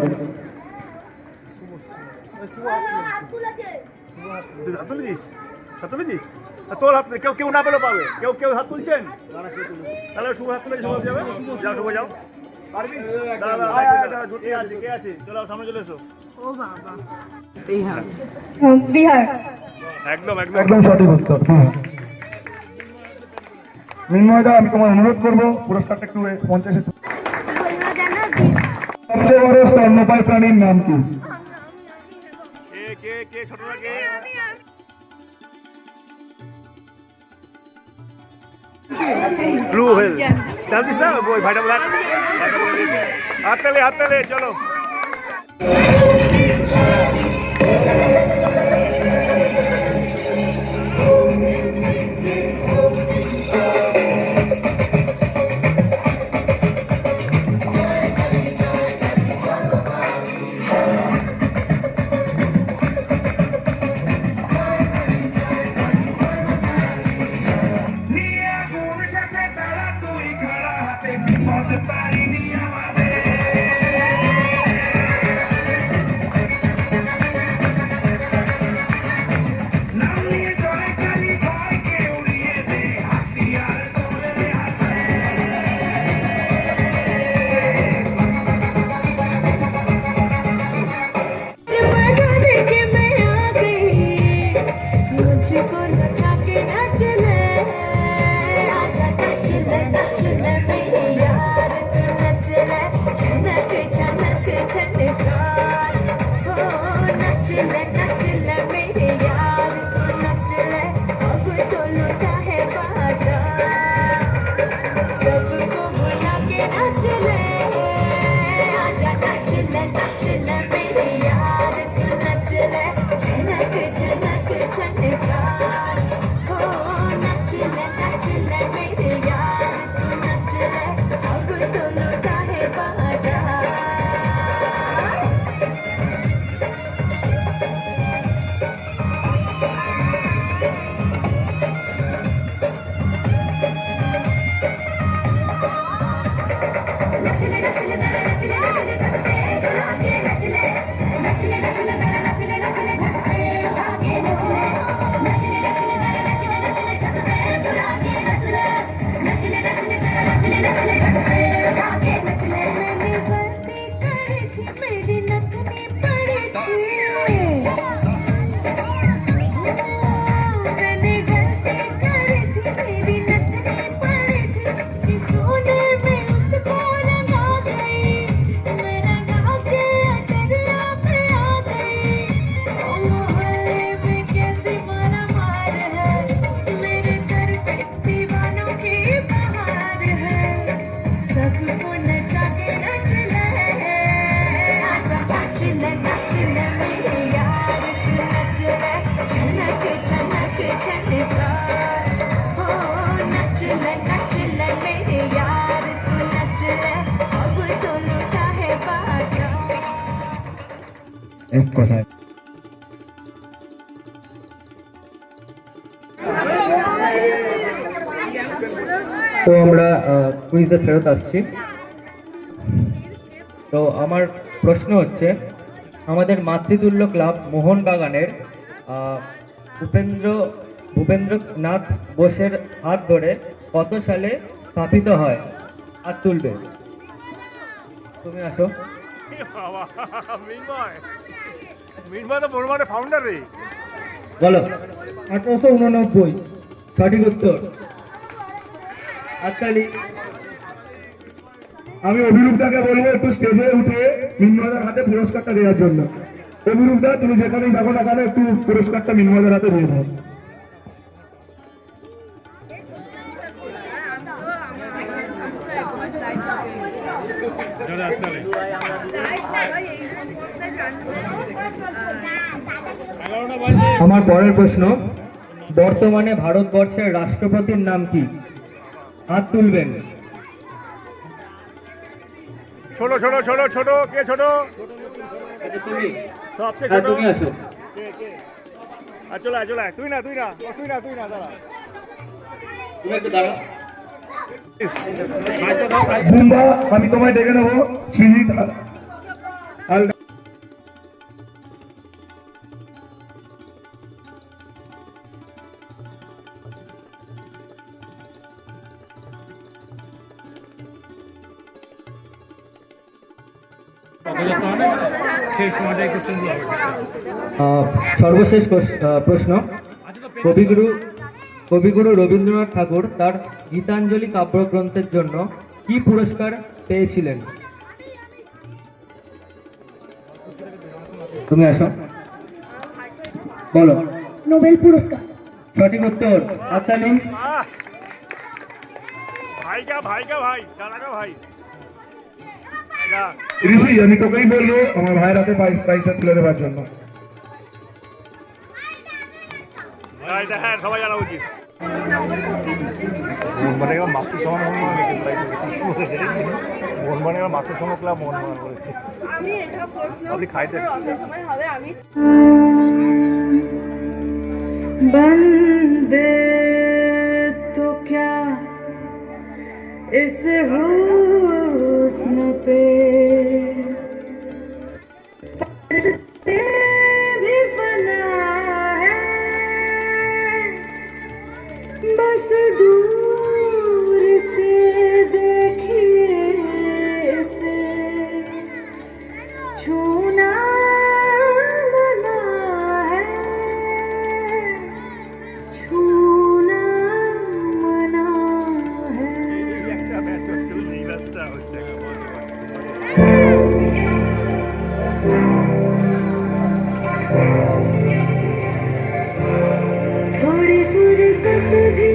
তুই হাত তুলেছিস? হাত তুলেছিস? তোর হাত কেউ কেউ না পেলেও পাবে। কেউ হাত তুলছেন? তাহলে শুভ হাত তুলে শুভ যাবে। যাও শুভ যাও। পারবি? দাঁড়া কে আছে? চলো সামনে চলে এসো। বিহার। একদম একদম একদম সঠিক উত্তর। হ্যাঁ মিনময়দা, আমি তোমার অনুরোধ করবো পুরস্কারটা একটু পঞ্চাশে। সবচেয়ে বড় স্তন্যপায়ী প্রাণীর নাম কি? কে ছোটরা কে? Blue wheel. জানতিস না ওই ভাইটা বলা? হাততালি চলো। এক কথায় তো আমরা কুইজে ফেরত আসছি। তো আমার প্রশ্ন হচ্ছে, আমাদের মাতৃতুল্য ক্লাব মোহনবাগানের ভূপেন্দ্রনাথ বোসের হাত ধরে কত সালে স্থাপিত হয়? হাত তুলবে। তুমি আসো। মিনময় তো মোহনবাগানের ফাউন্ডার রে। বলো। 1889। সঠিক উত্তর। হাততালি। আমি অভিরূপদাকে বলবো একটু স্টেজে উঠে মিনময়দার হাতে পুরস্কারটা দেওয়ার জন্য। অভিরূপদা, তুমি যেখানেই থাকো না কেন একটু পুরস্কারটা মিনময়দার হাতে দিয়ে দাও। আমার পরের প্রশ্ন, বর্তমানে ভারতবর্ষের রাষ্ট্রপতির নাম কি? হাত তুলবেন। ছোট কে ছোট? সবচেয়ে ছোট। তুমি আসো। আর চলে তুই না দাঁড়া। তুমি একটু দাঁড়াও। বুম্বা, আমি তোমায় ডেকে নেবো। শ্রীজিৎ যেতে হবে, সেই সময়টাই কোশ্চেনগুলো হবে। সর্বশেষ প্রশ্ন, কবিগুরু রবীন্দ্রনাথ ঠাকুর তার গীতাঞ্জলি কাব্যগ্রন্থের জন্য কি পুরস্কার পেয়েছিলেন? তুমি আসো, বলো। নোবেল পুরস্কার। সঠিক উত্তর, হাততালি। ভাই চালাকা ভাই ঋষি, আমি তোকেই বলবো আমার ভাইয়ের হাতে প্রাইজটা তুলে দেওয়ার জন্য। হ্যাঁ, সবাই জানা উচিত। মানে মাতৃ সমান মাতৃ সমকলা মন করেছে। আপনি খাইতে बंदे तो क्या इस हुस्न पे फरिश्ते भी फना है, बस दूर से देखिए इसे, छूना मना है, छूना मना है। একটা ম্যাচ হচ্ছিল, এই ম্যাচটা হচ্ছে थोड़ी फुर्सत भी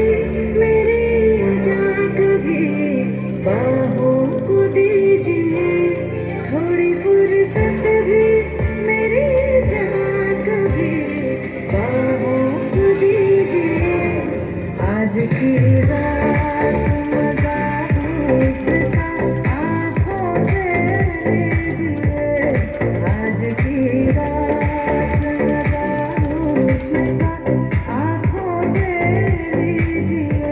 मेरी जा कभी बाहों को दीजिए, थोड़ी फुर्सत भी मेरी जा कभी बाहों को दीजिए, आज की रात मजा उसका आँखों से लीजिए, आज की रात मजा उसका आँखों से लीजिए,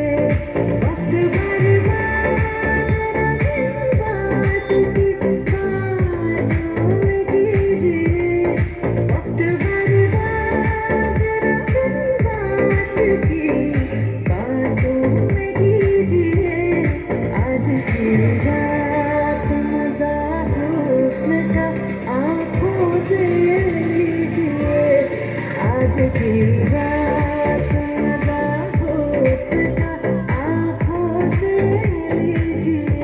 वक्त बर्बाद बात की बातों में कीजिए, वक्त बर्बाद बात की बातों में कीजिए, आज की रात मजा हुस्न का आँखों से लीजिए, आज की रात मजा हुस्न का आँखों से लीजिए।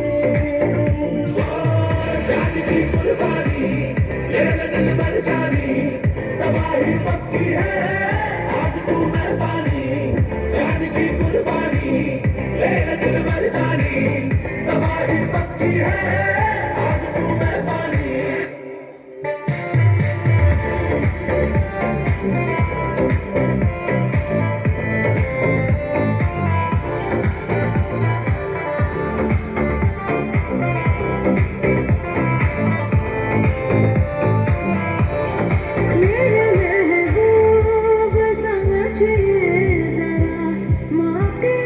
मेरे महबूब समझिए जरा मौके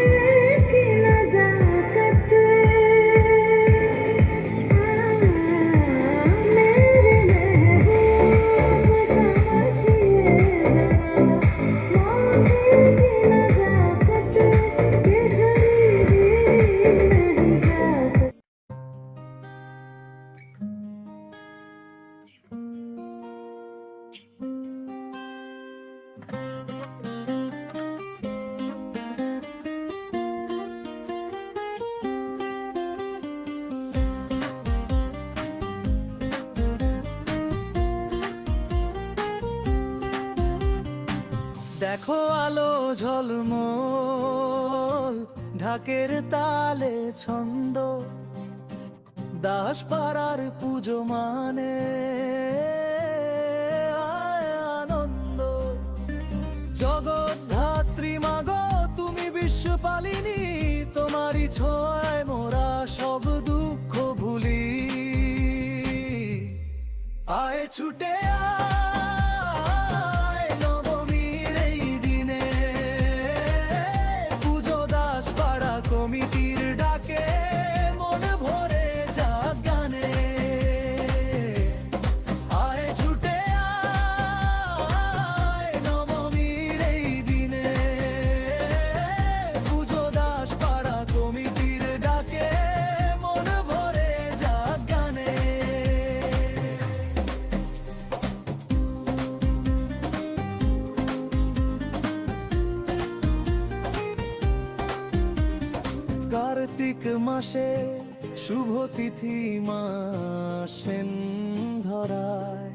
की नजाकत, मेरे महबूब समझिए जरा मौके की नजाकत, ये खरीदी नहीं जा सकती। দেখো আলো ঝলমল ঢাকের তালে ছন্দ, দাসপাড়ার পুজো মানে আয় আনন্দ, জগদ্ধাত্রী মাগো তুমি বিশ্বপালিনী, তোমারই ছোঁয়ায় মোরা সব দুঃখ ভুলি, আয় ছুটে আয় নবমীর এই দিনে, পুজো দাসপাড়া কমিটির ডাকে মন ভরে যাক গানে, আয় ছুটে আয় নবমীর এই দিনে, পুজো দাসপাড়া কমিটির ডাকে মন ভরে যাক গানে। মাসে শুভ তিথি মাসেন ধরায়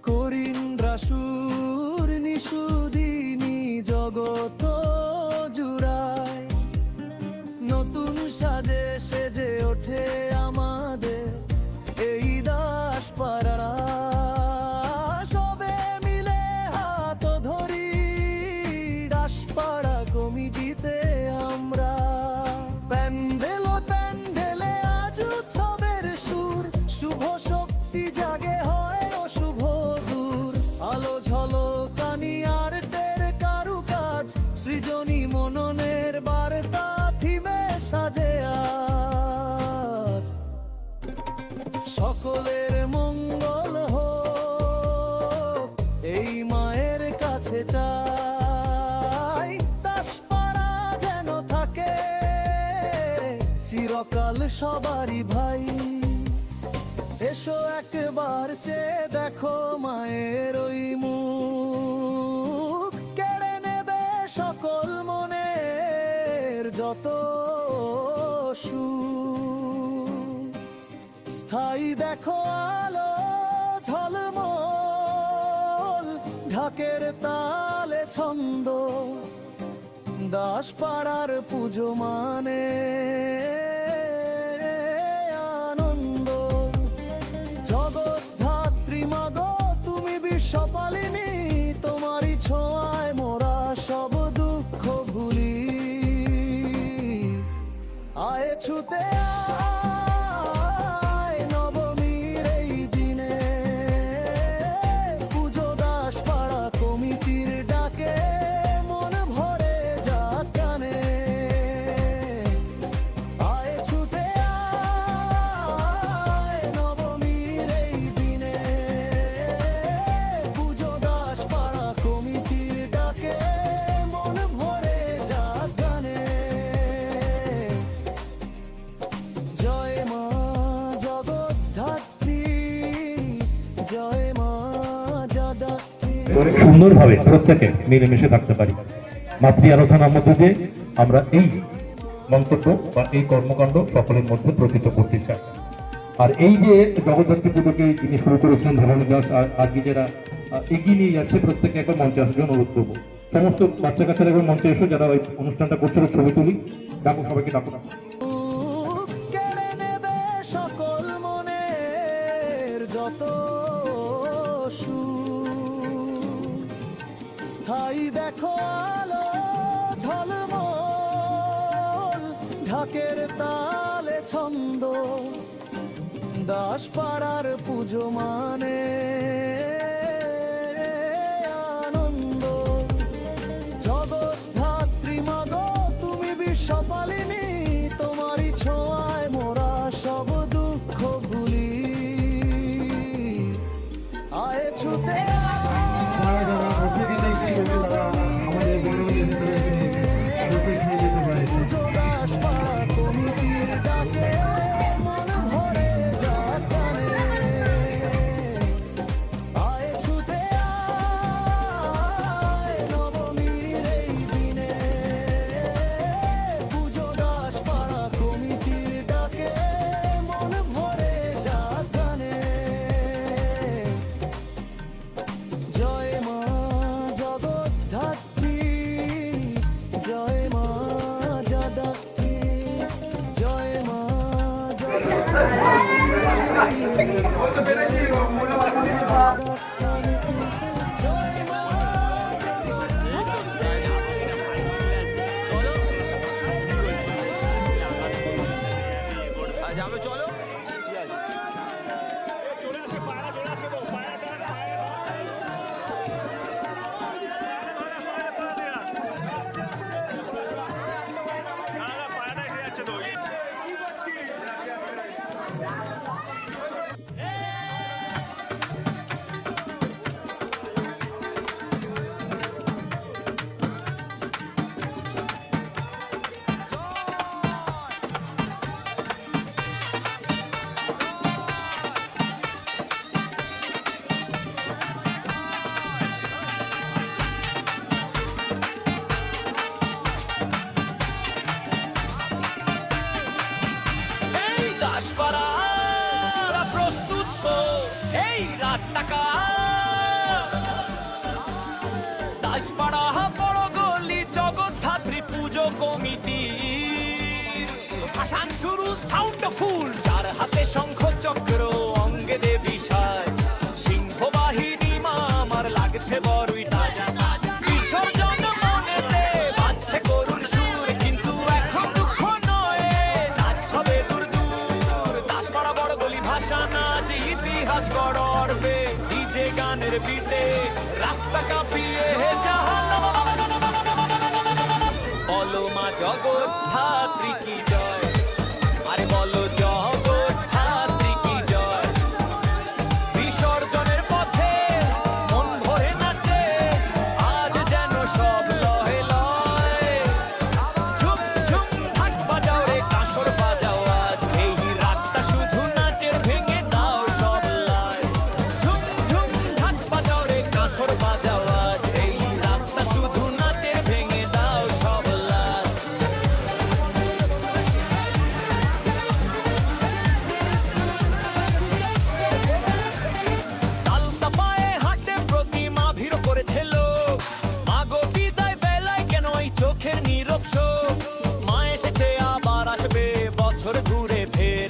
করিন্দ্রাসুর নিষুদিনী জগত জুড়ায় নতুন সাজে সেজে ওঠে আমাদের এই দাসপাড়া সবে মিলে হাত ধরি দাসপাড়া কমিটিতে আমরা প্যান্ডেলে আজ উৎসবের সুর শুভ শক্তি জাগে হয় অশুভ দূর আলো ঝলকানি আর টের কারুকাজ সৃজনী মননের বার্তা থিমে সাজে আজ সকলের মঙ্গল হোক এই মায়ের কাছে চাই দাসপাড়া যেন থাকে চিরকাল সবারই ভাই এসো একবার চেয়ে দেখো মায়ের ওই মুখ কেড়ে নেবে সকল মনের যত সুখ স্থায়ী দেখো আলো ঝলমল ঢাকের তালে ছন্দ দাসপাড়ার পুজো মানে আনন্দ জগদ্ধাত্রী মাগো তুমি বিশ্বপালিনী তোমারই ছোঁয়ায় মোরা সব দুঃখ ভুলি আয় ছুতে আয় নবমীর এই দিনে পুজো দাসপাড়া কমিটির ডাকে মন ভরে যাক গানে আয় ছুটে আয় নবমীর এই দিনে পুজো দাসপাড়া কমিটির ডাকে মন ভরে যাক গানে জয় মা জগদ্ধাত্রী জয় মা জগদ্ধাত্রী অনেক সুন্দরভাবে প্রত্যেকে মিলেমিশে থাকতে পারি মাতৃ আরাধনার মধ্যে দিয়ে আমরা এই মন্তব্য বা এই কর্মকাণ্ড সকলের মধ্যে প্রকৃত করতে চাই। আর এই যে জগদ্ধাত্রী পুজোকে যিনি শুরু করেছিলেন ধরণী দাস আর আজকে যারা এগিয়ে নিয়ে যাচ্ছে প্রত্যেকে একবার মঞ্চে আসার জন্য অনুরোধ করবো সমস্ত বাচ্চা কাচ্চারা একবার মঞ্চে এসো যারা ওই অনুষ্ঠানটা করছিল ছবি তুলি ডাকো সবাইকে ডাকো কেড়ে নেবে সকল মনের যত সুখ স্থায়ী দেখো আলো ঝলমল ঢাকের তালে ছন্দ দাসপাড়ার পুজো মানে আনন্দ জগদ্ধাত্রী মাগো তুমি বিশ্বপালিনী তোমারই ছোঁয়ায় মোরা সব দুঃখ ভুলি আয় ছুতে পুজো দাসপাড়া কমিটির ডাকে মন ভরে যাক গানে আয় ছুটে আয় নবমীর এই দিনে পুজো দাসপাড়া কমিটির ডাকে মন ভরে যাক গানে জয় মা জগদ্ধাত্রী জয় মা জগদ্ধাত্রী জয় মা জয় মা চলে আসে পায়রা চলে আসে তো পায়রা পায়রা এসে যাচ্ছে তো ঢাকা দাসপাড়া বড় গলি জগদ্ধাত্রী পুজো কমিটি ভাসান শুরু সাউন্ডফুল যার হাতে শঙ্খ চক্র অঙ্গে দেবী সাজ সিংহ বাহিনী মা আমার লাগছে বড়ই তাজা বিসর্জন মনেতে বাজছে করুণ সুর কিন্তু এখন দুঃখ নয় নাচ হবে দূর দূর দাসপাড়া বড় গলি ভাষা নাচ ইতিহাস গড়বে ডিজে গানের বিটে রাস্তা কাঁপিয়ে বলো মা জগৎ ধাত্রী কি জয় আরে বলো জগৎ ধাত্রী কি জয় বিসর্জনের পথে মন ভরে নাচে আজ যেন সব লহে লয় ঝুম ঝুম ঢাক বাজাও রে কাঁসর বাজাও আজ এই রাতটা শুধু নাচের ভেঙে দাও সব লয় ঝুম ঝুম ঢাক বাজাও রে কাঁসর বাজাও আজ এই রাতটা শুধু নাচের ভেঙে দাও সব লাজ তালতা পায়ে হাঁটে প্রতিমা ভিড় করেছে লোক মাগো বিদায় বেলায় কেন এই চোখের নীরব শোক মা এসেছে আবার আসবে বছর ঘুরে ফের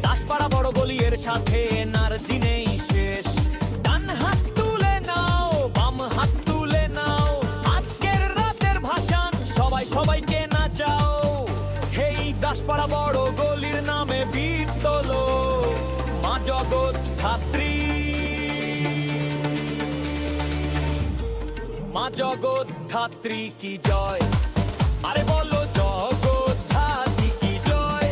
দাসপাড়া বড় গলি এর সাথে এনার্জি নেই শেষ ডান হাত তুলে নাও বাম হাত তুলে নাও আজকের রাতের ভাষণ সবাই সবাইকে নাচাও হেই দাসপাড়া বড় গলির নামে বীর তোলো মা জগৎ ধাত্রী মা জগৎ ধাত্রী কি জয় আরে বলো জগৎ ধাত্রী কি জয়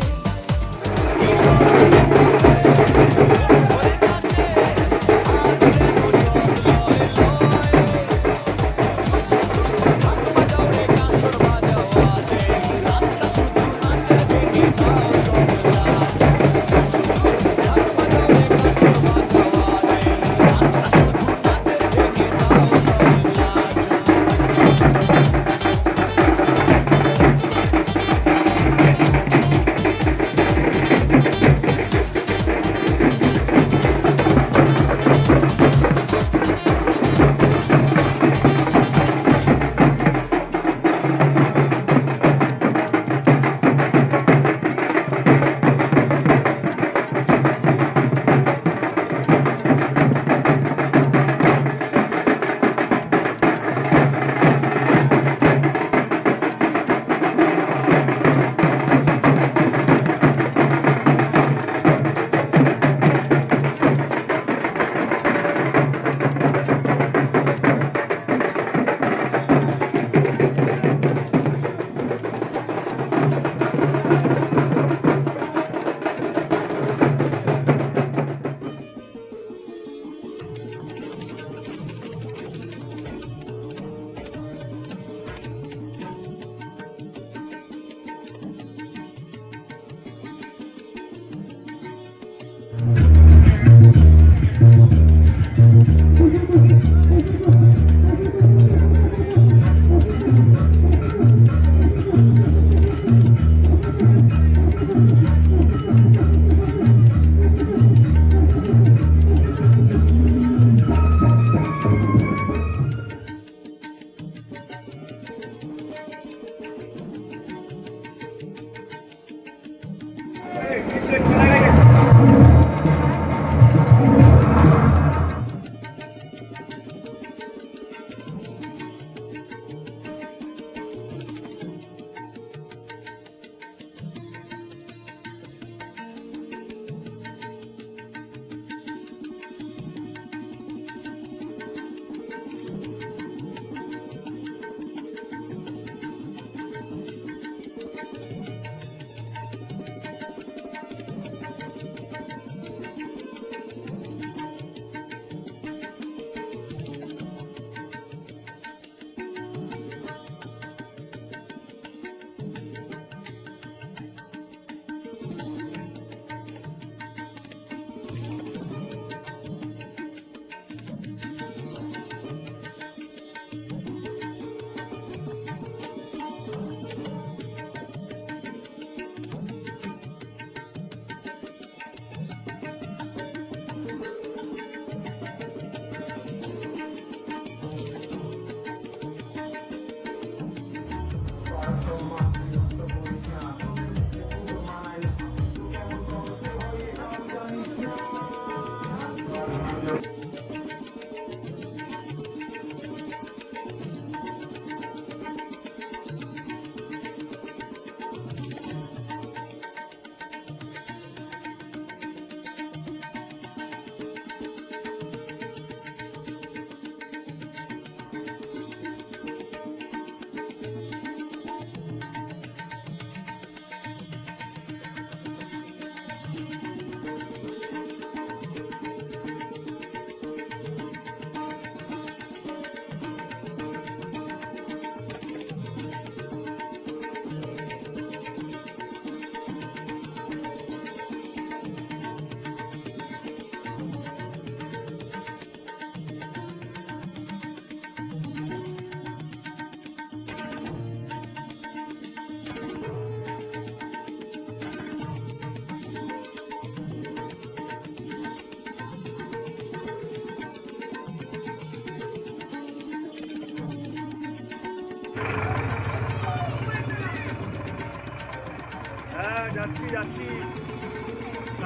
হ্যাঁ যাচ্ছি যাচ্ছি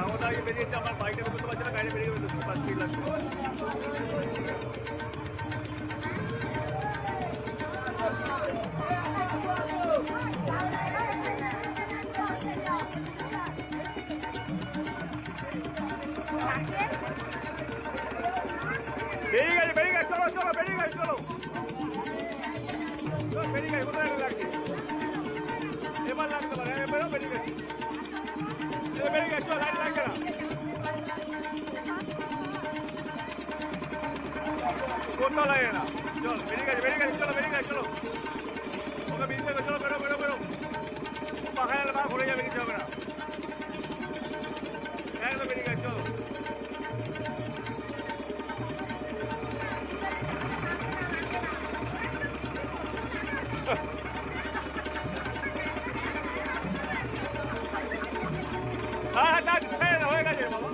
আমাদের আগে বেরিয়েছে আমার বাইকটা করতে পারছি না গাড়ি বেরিয়ে গেছে 5 মিনিট লাগবে বেরিয়ে গেছে চলো চলো বেরিয়ে গেছে চলো বেরিয়ে গেছে কোথায় লাগছে এবার লাগতে পারে এবারও বেরিয়ে গেছে বেরিয়ে গেছে লাইট লাগছে না কোথাও লাগে না চল বেরিয়ে গেছে চলো বেরিয়ে গেছে চলো ওকে বেরিয়ে গেছে চলো বেরো বেরো বেরো পাখায় পা ঘুরে যাবে কিছু হবে না একদম বেরিয়ে গেছে চলো হ্যাঁ না হয়ে গেছে বাবা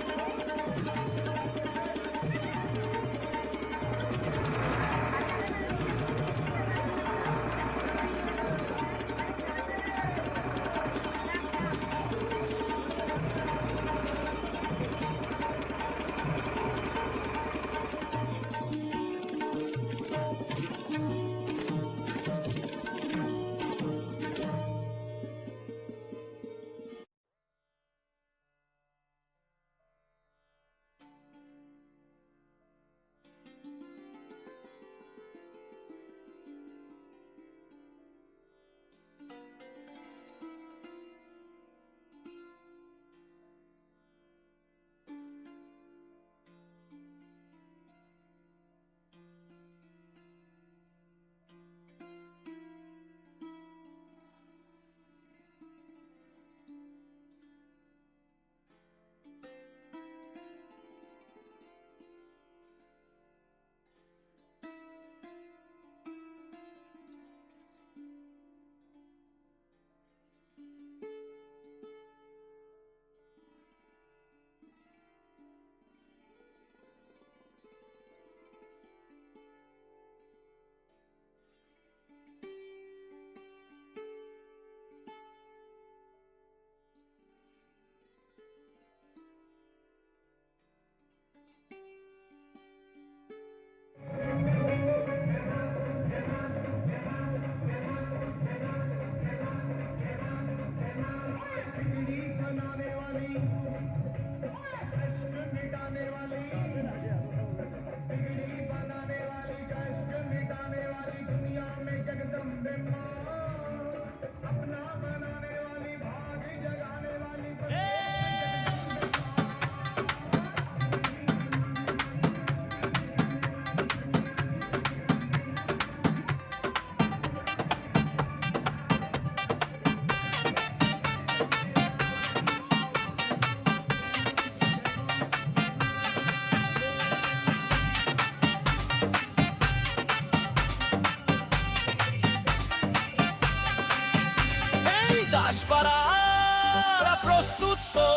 প্রস্তুত তো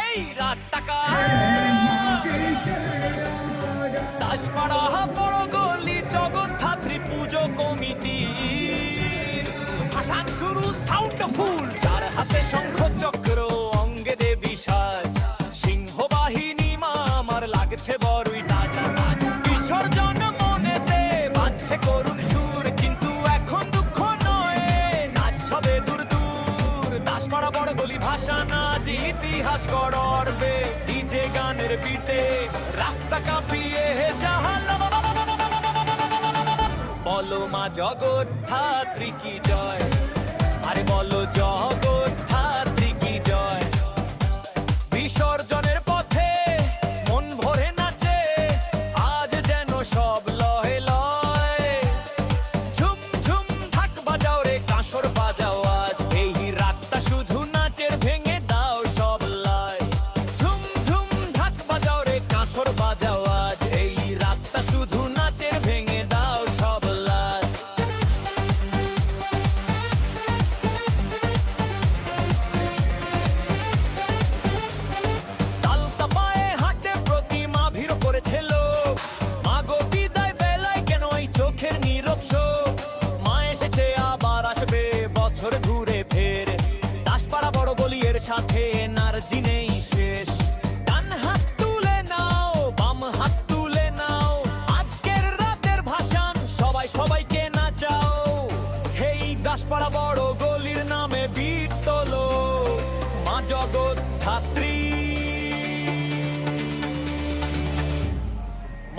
এই রাতটাকা দাসপাড়া বড় গলি জগদ্ধাত্রী পুজো কমিটির ভাসান শুরু সাউন্ডফুল যার হাতে শঙ্খ চক্র অঙ্গে দেবী সাজ সিংহ বাহিনী মা আমার লাগছে বড়ই তাজা তাজা বিসর্জন মনেতে বাজছে করুণ সুর কিন্তু এখন দুঃখ নয় নাচ হবে দূর দূর দাসপাড়া বড় গলি ভাসান আজ ইতিহাস গড়বে ডিজে গানের বিটে রাস্তা কাঁপিয়ে জাহান বলো মা জগদ্ধাত্রী কি জয় আরে বলো জগদ্ধাত্রী কি জয় বিসর্জনের পথে মন ভরে নাচে আজ যেন সব লহে লয় ঝুম ঝুম ঢাক বাজাও রে কাঁসর বাজাও আজ এই রাতটা শুধু নাচের ভেঙে দাও সব লয় ঝুম ঝুম ঢাক বাজাও রে কাঁসর বাজাও আজ এই রাতটা শুধু নাচের ভেঙে দাও সব লাজ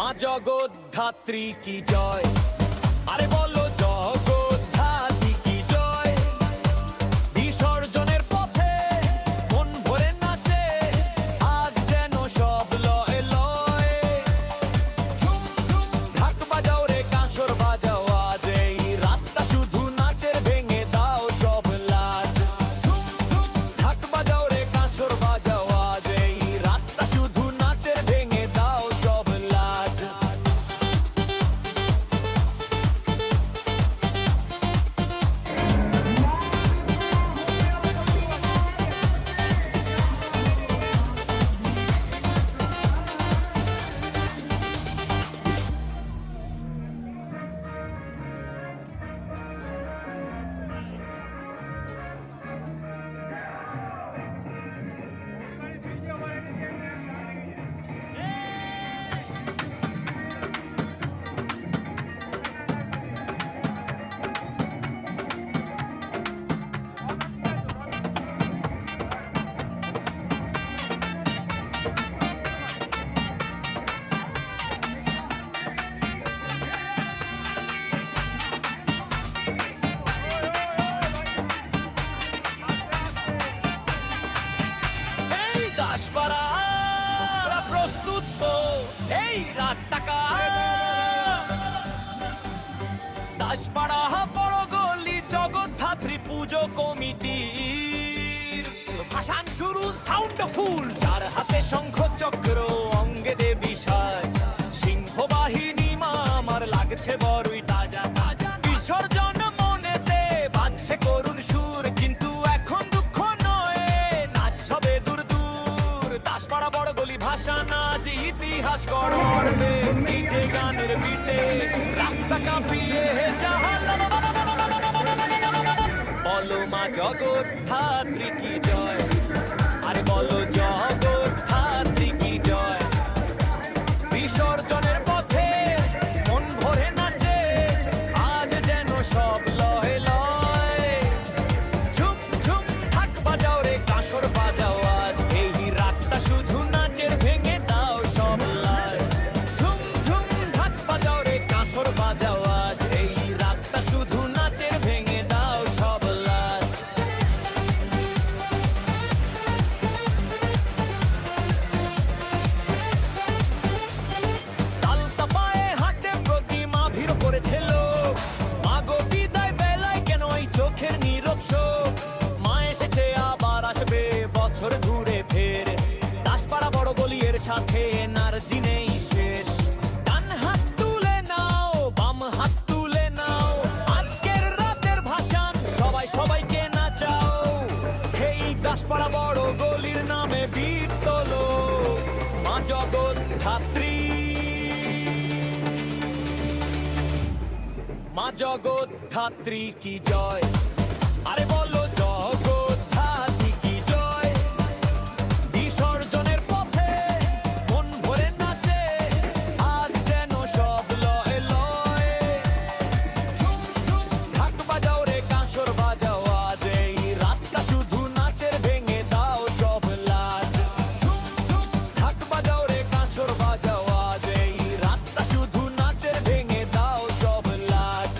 মা জগৎ ধাত্রী কি জয়, আরে বলো জগৎ ধাত্রী কি জয়। বিসর্জনের পথে মন ভরে নাচে, আজ যেন সব লয়ে লয়ে। ঝুম ঝুম ঢাক বাজাও রে কাঁসর বাজাও, আজ এই রাতটা শুধু নাচের, ভেঙে দাও সব লাজ। ঝুম ঝুম ঢাক বাজাও রে কাঁসর বাজাও, আজ এই রাতটা শুধু নাচের, ভেঙে দাও সব লাজ। এই দাসপাড়া প্রস্তুত তো, এই রাতটাকা দাসপাড়া বড় গলি জগদ্ধাত্রী পুজো কমিটির ভাষণ শুরু সাউন্ডফুল। যার হাতে শঙ্খ চক্র, অঙ্গে দেবী সাজ, সিংহ বাহিনী মা আমার লাগছে বড়ই তাজা তাজা। বিসর্জন মনেতে বাজছে করুণ সুর, কিন্তু এখন দুঃখ নয়, নাচ হবে দূর দূর। দাসপাড়া বড় গলি ভাষা নাচ ইতিহাস গড়বে, ডিজে গানের বিটে রাস্তা কাঁপিয়ে জাহান। বলো মা জগৎ ধাত্রী কি জয়, আরে বলো জগৎ ধাত্রী কি জয়। বিসর্জনের পথে মন ভরে নাচে, আজ যেন সব লয়ে লয়। ঝুম ঝুম ঢাক বাজাও রে কাঁসর বাজাও, আজ এই রাতটা শুধু নাচের, ভেঙে দাও সব লাজ। ঝুম ঝুম ঢাক বাজাও রে কাঁসর বাজাও, আজ এই রাতটা শুধু নাচের, ভেঙে দাও সব লাজ। তালতা পায়ে হাঁটে প্রতিমা, ভিড় করেছে লোক। মা গো বিদায় বেলায় কেন এই চোখের নীরব শোক। মা এসেছে আবার আসবে বছর ঘুরে ফের, দাসপাড়া বড় গলি এর সাথে এনার্জি নেই শেষ। ডান হাত তুলে নাও, বাম হাত তুলে নাও, আজকের রাতের ভাষণ সবাই সবাইকে নাচাও। এই দাসপাড়া বড় গলির নামে বিট তোলো, মা জগৎ ধাত্রী, মা জগৎ ধাত্রী কি জয়, আরে বলো জগৎ ধাত্রী কি জয়। বিসর্জনের পথে মন ভরে নাচে, আজ যেন সব লয়ে লয়ে। ঝুম ঝুম ঢাক বাজাও রে কাঁসর বাজাও, আজ এই রাতটা শুধু নাচের, ভেঙে দাও সব লাজ। ঝুম ঝুম ঢাক বাজাও রে কাঁসর বাজাও, আজ এই রাতটা শুধু নাচের, ভেঙে দাও সব লাজ।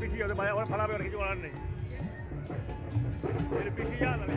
পিছিয়ে ওদের ওরা ফালাবে, ওরা কিছু করার নেই। পিছিয়ে যা তাহলে।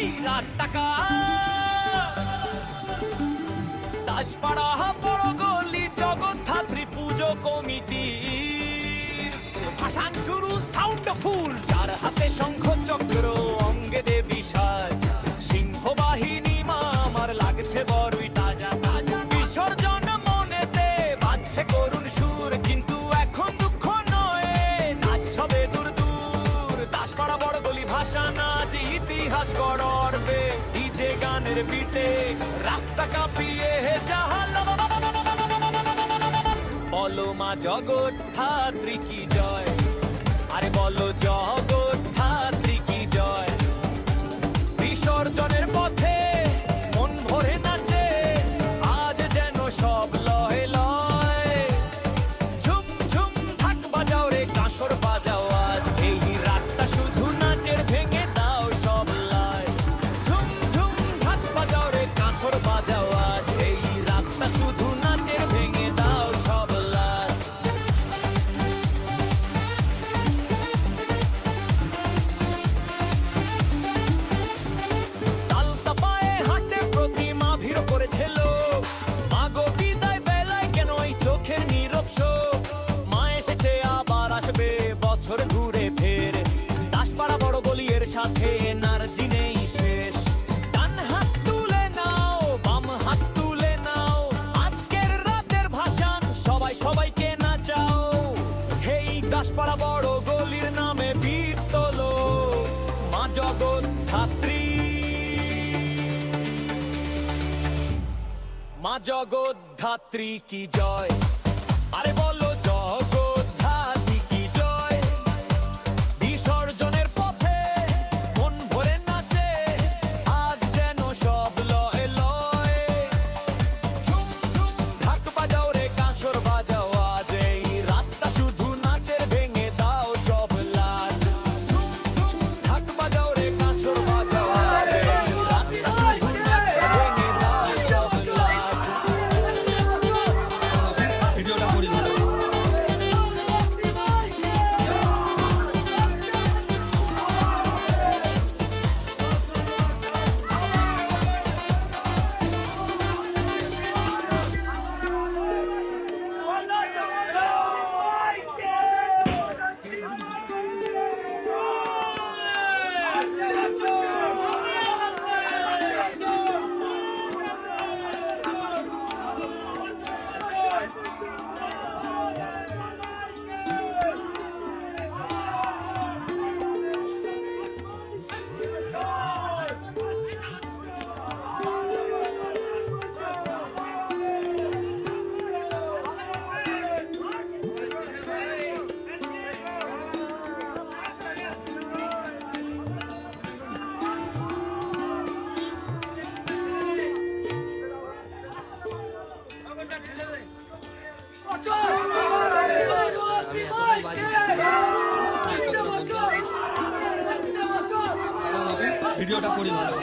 এই রাত টাকা দাসপাড়া বড় গলি জগদ্ধাত্রী পুজো কমিটি ভাসান শুরু সাউন্ডফুল, যার হাতে শঙ্খ চক্র অঙ্গে দেবী সাজ, সিংহ বাহিনী মা আমার লাগছে বড়ই তাজা তাজা, বিসর্জন মনেতে বাজছে করুণ সুর, কিন্তু এখন দুঃখ নয় নাচ হবে দূর দূর, দাসপাড়া বড় গলি ভাষা নাচ ইতিহাস গড়বে, ডিজে গানের বিটে রাস্তা কাঁপিয়ে জাহাল, বলো মা জগদ্ধাত্রী কি জয়, আরে বলো জগদ্ধাত্রী কি জয়, বিসর্জনের পথে মন ভরে নাচে আজ যেন সব লয় লয়, ঝুম ঝুম ঢাক বাজাও রে কাঁসর বাজাও আজ, এই রাতটা শুধু নাচের ভেঙে দাও সব লয়, ঝুম ঝুম ঢাক বাজাও রে কাঁসর বাজাও আজ, এই রাতটা শুধু নাচের ভেঙে দাও সব লাজ। তালতা পায়ে হাঁটে প্রতিমা ভিড় করেছে লোক, মা গো বিদায় বেলায় কেন এই চোখের নীরব শোক, মা এসেছে আবার আসবে বছর ঘুরে ফের, দাসপাড়া বড় গলি এর সাথে এনার্জি নেই শেষ, ডান হাত তুলে নাও বাম হাত তুলে নাও, আজকের রাতের ভাসান সবাই সবাইকে নাচাও, হেই দাসপাড়া বড় গলির নামে বীর তোলো, মা জগদ্ধাত্রী, মা জগদ্ধাত্রী কি জয়, আরে বলো জগদ্ধাত্রী কি জয়, বিসর্জনের পথে মন ভরে নাচে আজ যেন সব লয় লয়, ঝুম ঝুম ঢাক বাজাও রে কাঁসর বাজাও আজ, এই রাতটা শুধু নাচের ভেঙে দাও সব লাজ, ঝুম ঝুম ঢাক বাজাও রে কাঁসর বাজাও আজ, এই রাতটা শুধু নাচের ভেঙে দাও সব লাজ। ভিডিওটা করি ভালো। ভিডিওটা করি ভালো।